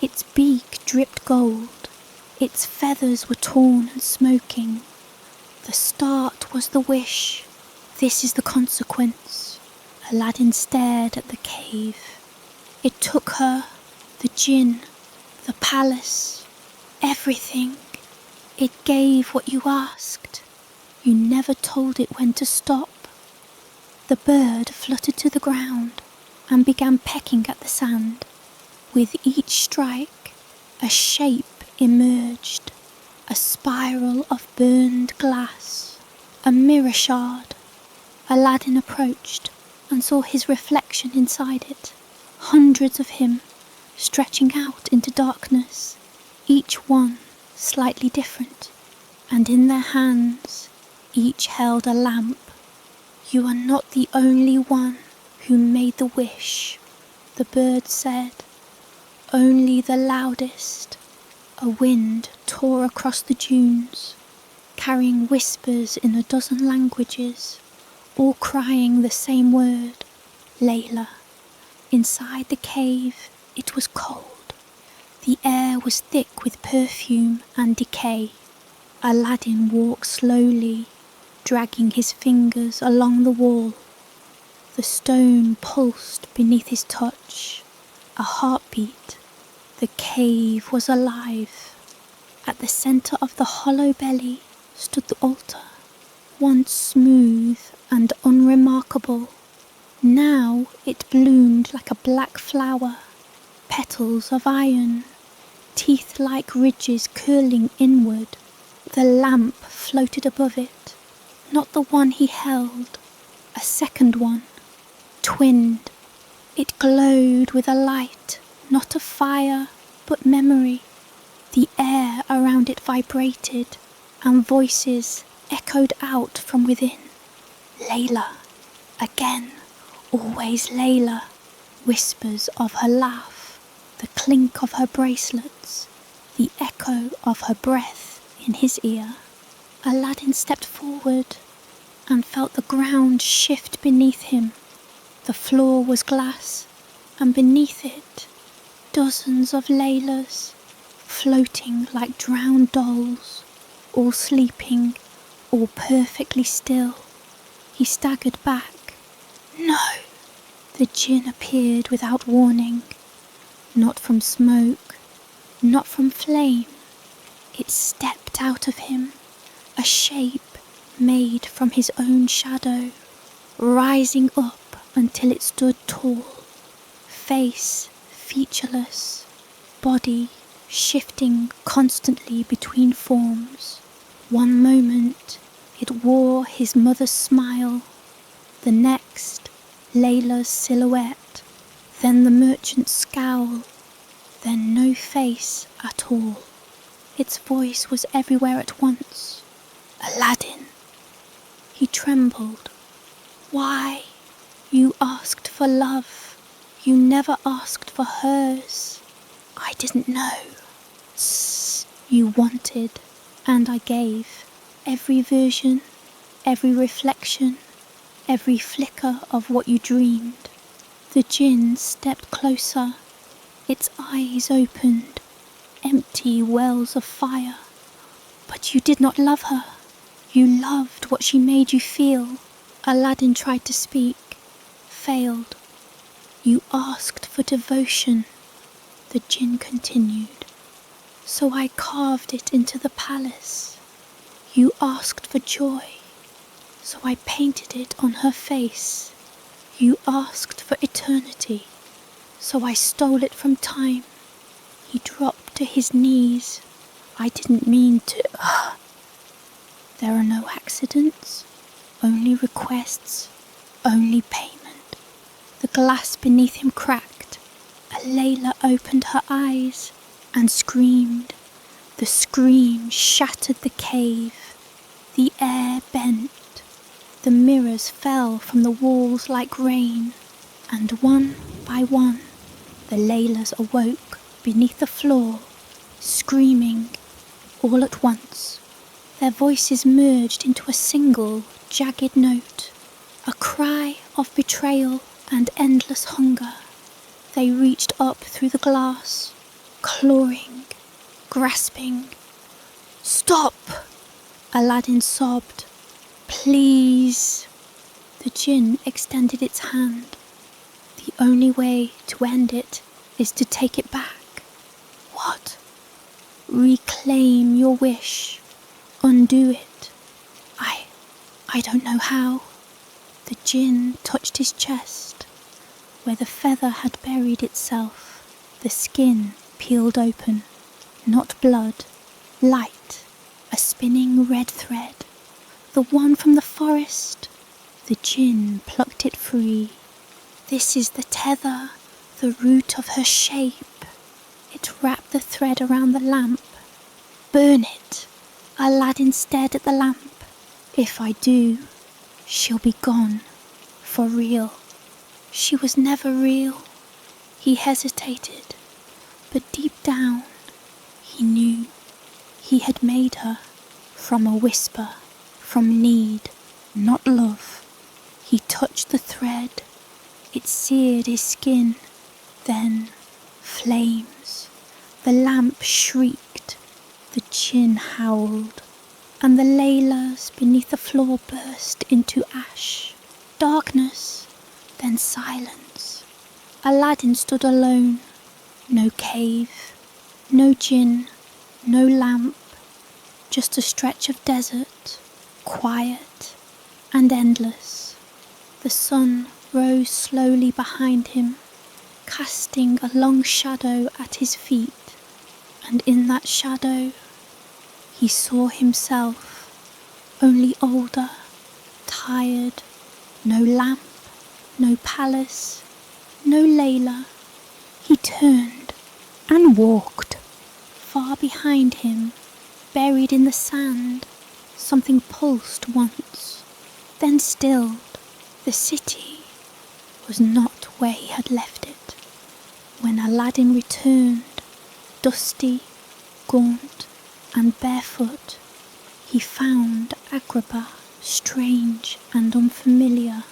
Its beak dripped gold. Its feathers were torn and smoking. The start was the wish. This is the consequence. Aladdin stared at the cave. It took her, the djinn, the palace, everything. It gave what you asked. You never told it when to stop. The bird fluttered to the ground and began pecking at the sand. With each strike, a shape emerged, a spiral of burned glass, a mirror shard. Aladdin approached and saw his reflection inside it. Hundreds of him, stretching out into darkness, each one slightly different, and in their hands each held a lamp. "You are not the only one who made the wish," the bird said, "only the loudest." A wind tore across the dunes, carrying whispers in a dozen languages, all crying the same word, Layla. Inside the cave it was cold. The air was thick with perfume and decay. Aladdin walked slowly, dragging his fingers along the wall. The stone pulsed beneath his touch, a heartbeat. The cave was alive. At the centre of the hollow belly stood the altar, once smooth and unremarkable. Now it bloomed like a black flower, petals of iron, teeth-like ridges curling inward. The lamp floated above it, not the one he held, a second one, twinned. It glowed with a light, not of fire, but memory. The air around it vibrated, and voices echoed out from within. Layla, again, always Layla. Whispers of her laugh, the clink of her bracelets, the echo of her breath in his ear. Aladdin stepped forward and felt the ground shift beneath him. The floor was glass, and beneath it, dozens of Laylas, floating like drowned dolls, all sleeping, all perfectly still. He staggered back. No! The djinn appeared without warning. Not from smoke, not from flame. It stepped out of him, a shape made from his own shadow, rising up until it stood tall, face featureless, body shifting constantly between forms. One moment it wore his mother's smile, the next Layla's silhouette, then the merchant's scowl, then no face at all. Its voice was everywhere at once. Aladdin. He trembled. Why? You asked for love. You never asked for hers. I didn't know. Tss, you wanted, and I gave. Every version, every reflection, every flicker of what you dreamed. The djinn stepped closer. Its eyes opened, empty wells of fire. But you did not love her. You loved what she made you feel. Aladdin tried to speak, failed. You asked for devotion, the djinn continued. So I carved it into the palace. You asked for joy, so I painted it on her face. You asked for eternity, so I stole it from time. He dropped to his knees. I didn't mean to. There are no accidents, only requests, only payment. The glass beneath him cracked. Layla opened her eyes and screamed. The scream shattered the cave. The air bent. The mirrors fell from the walls like rain, and one by one the Laylas awoke beneath the floor, screaming all at once. Their voices merged into a single, jagged note, a cry of betrayal and endless hunger. They reached up through the glass, clawing, grasping. Stop! Aladdin sobbed. Please! The djinn extended its hand. The only way to end it is to take it back. What? Reclaim your wish. Undo it. I don't know how. The djinn touched his chest. Where the feather had buried itself, the skin peeled open. Not blood, light, a spinning red thread. The one from the forest. The djinn plucked it free. This is the tether, the root of her shape. it wrap the thread around the lamp? Burn it! Aladdin stared at the lamp. If I do, she'll be gone. For real. She was never real. He hesitated, but deep down, he knew he had made her from a whisper, from need, not love. He touched the thread. It seared his skin. Then, flames. The lamp shrieked. The jinn howled. And the laylas beneath the floor burst into ash. Darkness, then silence. Aladdin stood alone. No cave, no jinn, no lamp. Just a stretch of desert, quiet and endless. The sun rose slowly behind him, casting a long shadow at his feet, and in that shadow he saw himself, only older, tired, no lamp, no palace, no Layla. He turned and walked. Far behind him, buried in the sand, something pulsed once, then stilled. The city was not where he had left it. When Aladdin returned, dusty, gaunt, and barefoot, he found Agrabah strange and unfamiliar,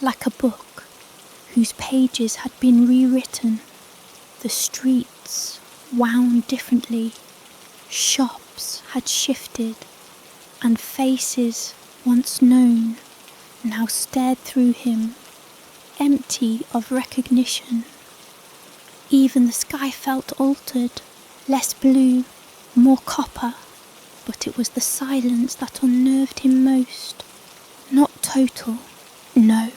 like a book whose pages had been rewritten. The streets wound differently, shops had shifted, and faces once known now stared through him, empty of recognition. Even the sky felt altered, less blue, more copper, but it was the silence that unnerved him most. Not total, no.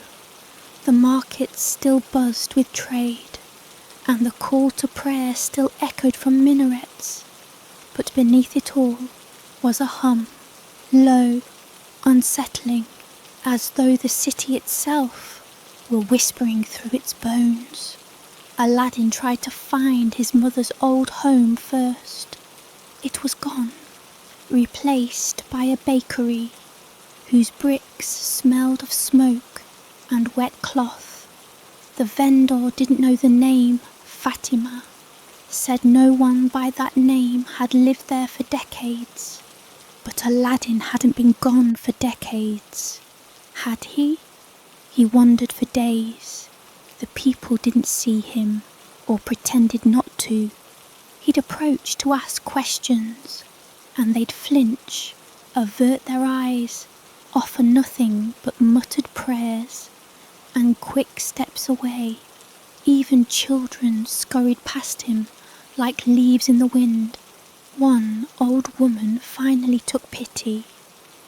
The markets still buzzed with trade, and the call to prayer still echoed from minarets, but beneath it all was a hum, low, unsettling, as though the city itself were whispering through its bones. Aladdin tried to find his mother's old home first. It was gone, replaced by a bakery whose bricks smelled of smoke and wet cloth. The vendor didn't know the name Fatima, said no one by that name had lived there for decades. But Aladdin hadn't been gone for decades. Had he? He wandered for days. The people didn't see him, or pretended not to. He'd approach to ask questions, and they'd flinch, avert their eyes, offer nothing but muttered prayers, and quick steps away. Even children scurried past him like leaves in the wind. One old woman finally took pity.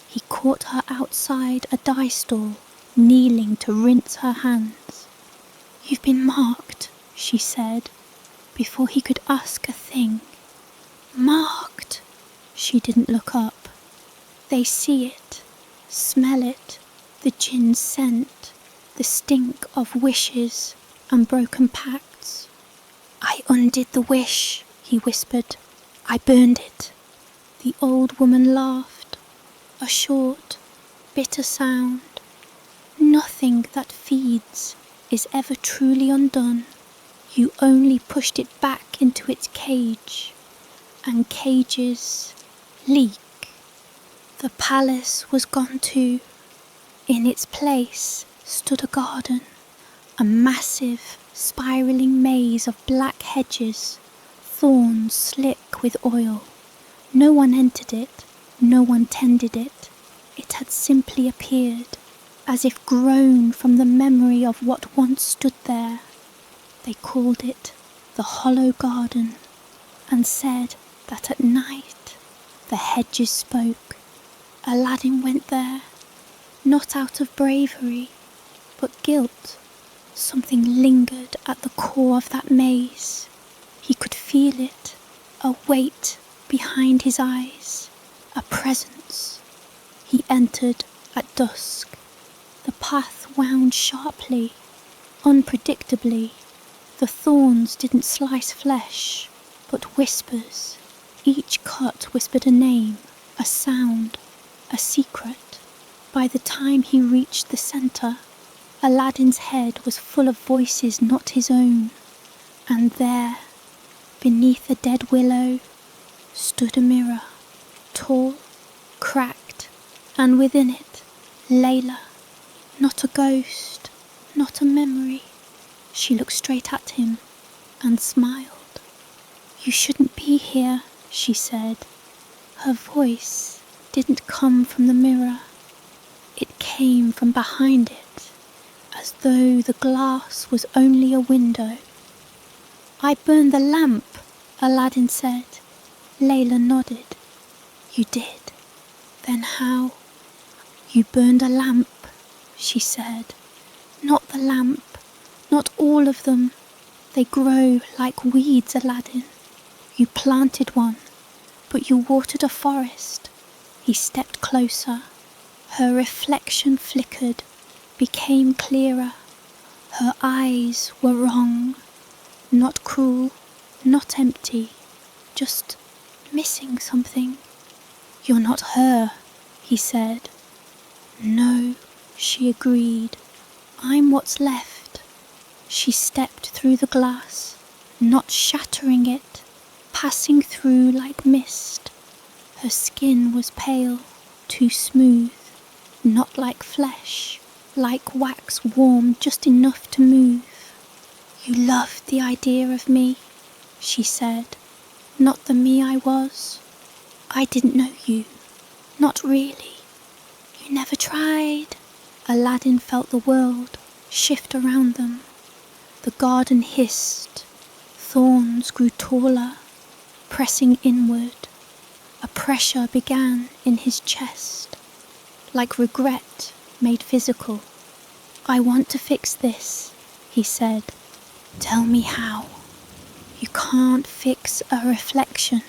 He caught her outside a dye stall, kneeling to rinse her hands. "You've been marked," she said, before he could ask a thing. Marked! She didn't look up. They see it, smell it, the jinn's scent, the stink of wishes and broken pacts. "I undid the wish," he whispered. "I burned it." The old woman laughed, a short, bitter sound. "Nothing that feeds is ever truly undone. You only pushed it back into its cage, and cages leak." The palace was gone too. In its place stood a garden, a massive, spiralling maze of black hedges, thorns slick with oil. No one entered it, no one tended it. It had simply appeared, as if grown from the memory of what once stood there. They called it the Hollow Garden, and said that at night the hedges spoke. Aladdin went there, not out of bravery, but guilt. Something lingered at the core of that maze. He could feel it, a weight behind his eyes, a presence. He entered at dusk. The path wound sharply, unpredictably. The thorns didn't slice flesh, but whispers. Each cut whispered a name, a sound, a secret. By the time he reached the centre, Aladdin's head was full of voices not his own. And there, beneath a dead willow, stood a mirror, tall, cracked, and within it, Layla. Not a ghost, not a memory. She looked straight at him and smiled. "You shouldn't be here," she said. Her voice didn't come from the mirror. It came from behind it, as though the glass was only a window. "I burned the lamp," Aladdin said. Layla nodded. "You did? Then how?" "You burned a lamp," she said. "Not the lamp, not all of them. They grow like weeds, Aladdin. You planted one, but you watered a forest." He stepped closer. Her reflection flickered, became clearer. Her eyes were wrong, not cruel, not empty, just missing something. "You're not her," he said. "No," she agreed. "I'm what's left." She stepped through the glass, not shattering it, passing through like mist. Her skin was pale, too smooth, not like flesh, like wax warm just enough to move. "You loved the idea of me," she said, "not the me I was. I didn't know you, not really. You never tried." Aladdin felt the world shift around them. The garden hissed. Thorns grew taller, pressing inward. A pressure began in his chest, like regret made physical. "I want to fix this," he said. "Tell me how." "You can't fix a reflection."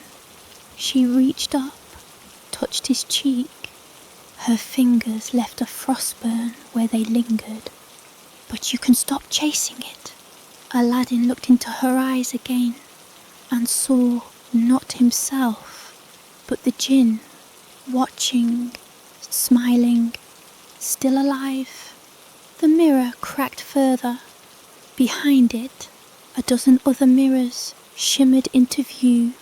She reached up, touched his cheek. Her fingers left a frostburn where they lingered. "But you can stop chasing it." Aladdin looked into her eyes again and saw not himself, but the djinn, watching, smiling, still alive. The mirror cracked further. Behind it, a dozen other mirrors shimmered into view,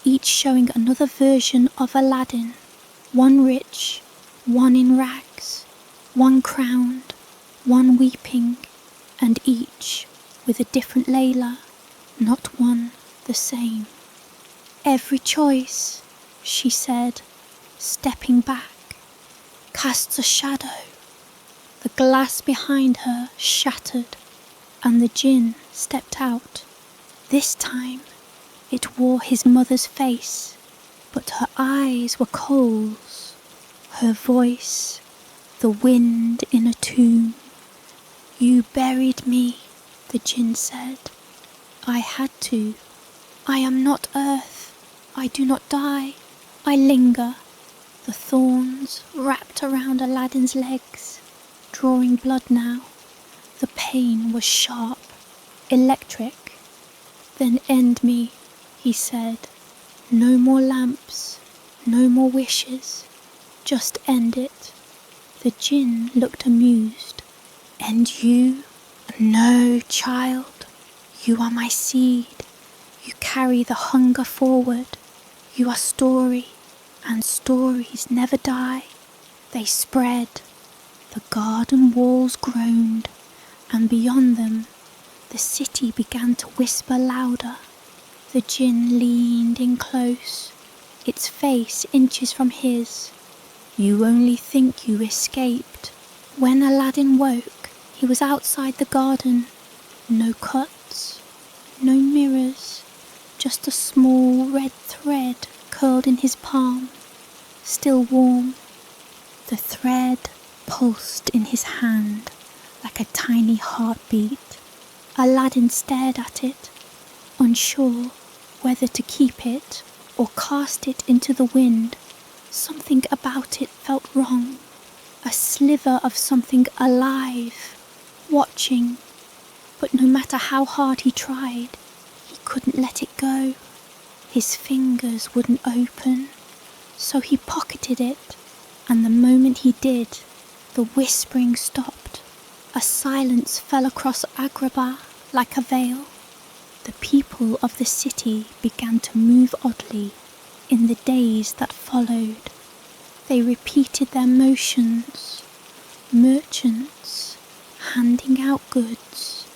each showing another version of Aladdin, one rich, one in rags, one crowned, one weeping, and each with a different Layla, not one the same. "Every choice," she said, stepping back, "casts a shadow." The glass behind her shattered, and the djinn stepped out. This time it wore his mother's face, but her eyes were coals, her voice the wind in a tomb. "You buried me," the djinn said. "I had to. I am not earth. I do not die. I linger." The thorns wrapped around Aladdin's legs, drawing blood now. The pain was sharp, electric. "Then end me," he said. "No more lamps, no more wishes. Just end it." The djinn looked amused. "And you?" "No, child. You are my seed. You carry the hunger forward. You are story, and stories never die. They spread." The garden walls groaned, and beyond them, the city began to whisper louder. The djinn leaned in close, its face inches from his. "You only think you escaped." When Aladdin woke, he was outside the garden. No cuts, no mirrors, just a small red thread curled in his palm, still warm. The thread pulsed in his hand like a tiny heartbeat. Aladdin stared at it, unsure whether to keep it or cast it into the wind. Something about it felt wrong, a sliver of something alive, watching. But no matter how hard he tried, he couldn't let it go. His fingers wouldn't open, so he pocketed it, and the moment he did, the whispering stopped. A silence fell across Agrabah like a veil. The people of the city began to move oddly in the days that followed. They repeated their motions, merchants handing out goods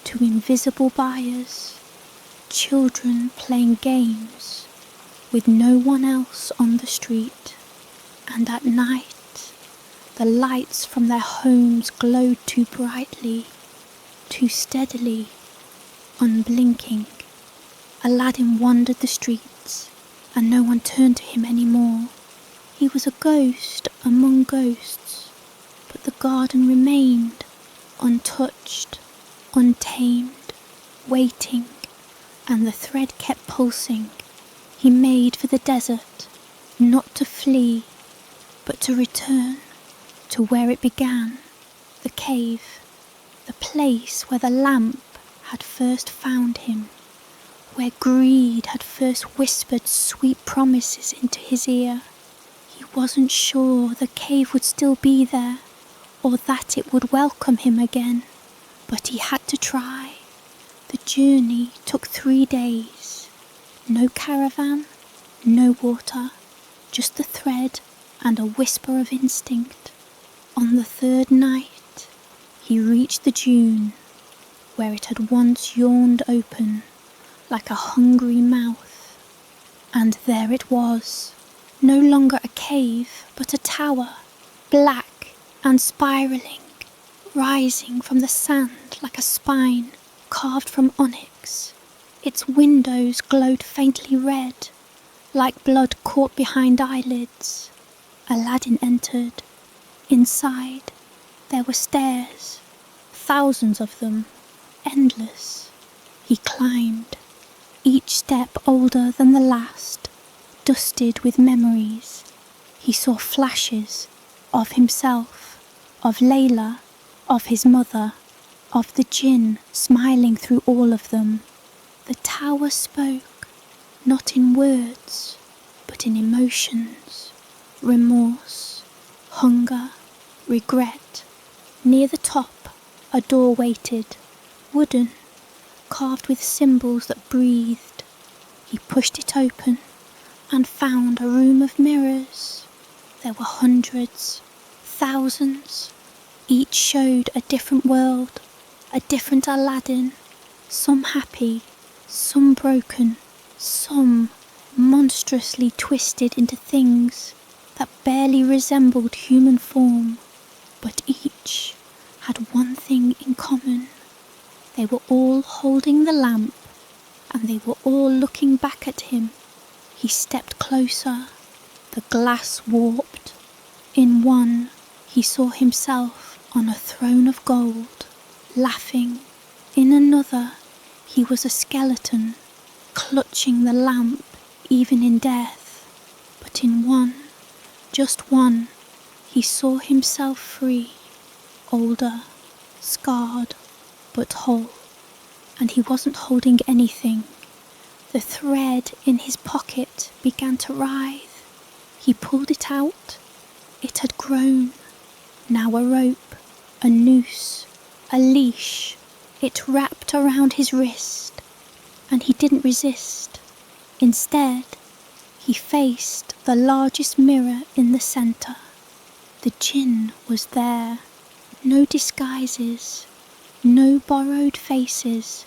to invisible buyers, children playing games with no one else on the street, and at night the lights from their homes glowed too brightly, too steadily, unblinking. Aladdin wandered the streets, and no one turned to him any more. He was a ghost among ghosts, but the garden remained untouched, untamed, waiting, and the thread kept pulsing. He made for the desert, not to flee, but to return to where it began, the cave, the place where the lamp had first found him, where greed had first whispered sweet promises into his ear. He wasn't sure the cave would still be there, or that it would welcome him again, but he had to try. The journey took 3 days. No caravan, no water, just the thread and a whisper of instinct. On the 3rd night, he reached the dune, where it had once yawned open like a hungry mouth. And there it was, no longer a cave, but a tower, black and spiralling, rising from the sand like a spine carved from onyx. Its windows glowed faintly red, like blood caught behind eyelids. Aladdin entered. Inside, there were stairs, thousands of them, endless. He climbed, each step older than the last, dusted with memories. He saw flashes of himself, of Layla, of his mother, of the jinn smiling through all of them. The tower spoke, not in words, but in emotions, remorse, hunger, regret. Near the top, a door waited, wooden, carved with symbols that breathed. He pushed it open and found a room of mirrors. There were hundreds, thousands. Each showed a different world, a different Aladdin, some happy, some broken, some monstrously twisted into things that barely resembled human form, but each had one thing in common. They were all holding the lamp, and they were all looking back at him. He stepped closer. The glass warped. In one, he saw himself on a throne of gold, laughing. In another, he was a skeleton, clutching the lamp even in death. But in one, just one, he saw himself free, older, scarred, but whole. And he wasn't holding anything. The thread in his pocket began to writhe. He pulled it out. It had grown. Now a rope, a noose, a leash. It wrapped around his wrist, and he didn't resist. Instead, he faced the largest mirror in the centre. The jinn was there. No disguises, no borrowed faces,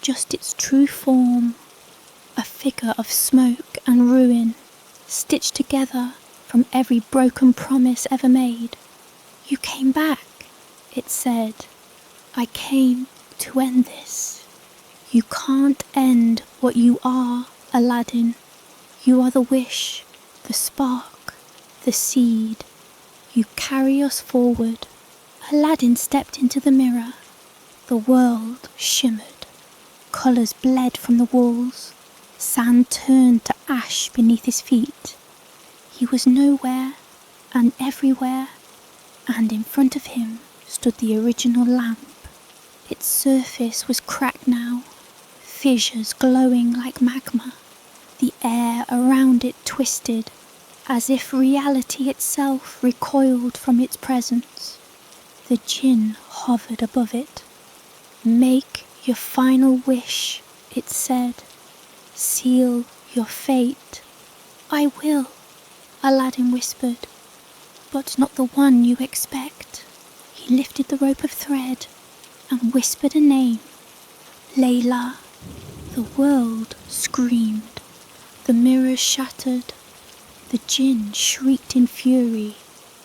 just its true form. A figure of smoke and ruin, stitched together from every broken promise ever made. "You came back," it said. "I came to end this. You can't end what you are, Aladdin. You are the wish, the spark, the seed. You carry us forward." Aladdin stepped into the mirror. The world shimmered. Colours bled from the walls. Sand turned to ash beneath his feet. He was nowhere and everywhere, and in front of him stood the original lamp. Its surface was cracked now, fissures glowing like magma. The air around it twisted, as if reality itself recoiled from its presence. The djinn hovered above it. "Make your final wish," it said. "Seal your fate." "I will," Aladdin whispered, "but not the one you expect." He lifted the rope of thread and whispered a name. "Layla." The world screamed. The mirrors shattered. The djinn shrieked in fury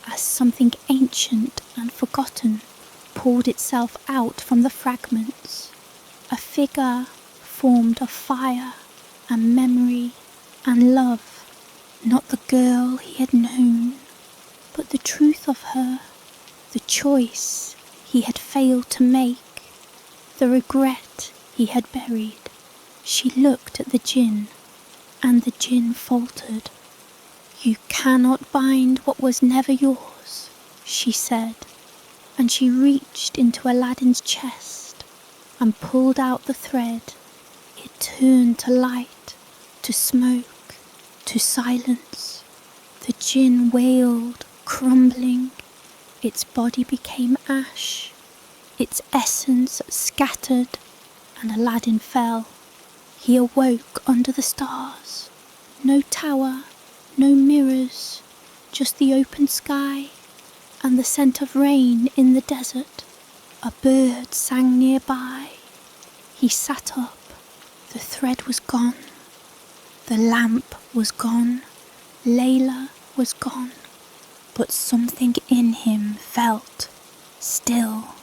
as something ancient and forgotten pulled itself out from the fragments. A figure formed of fire and memory and love. Not the girl he had known, but the truth of her, the choice he had failed to make, the regret he had buried. She looked at the djinn, and the djinn faltered. "You cannot bind what was never yours," she said, and she reached into Aladdin's chest and pulled out the thread. It turned to light, to smoke, to silence. The djinn wailed, crumbling. Its body became ash, its essence scattered, and Aladdin fell. He awoke under the stars. No tower, no mirrors, just the open sky and the scent of rain in the desert. A bird sang nearby. He sat up. The thread was gone. The lamp was gone. Layla was gone. But something in him felt still.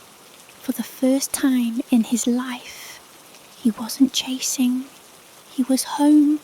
For the first time in his life, he wasn't chasing. He was home.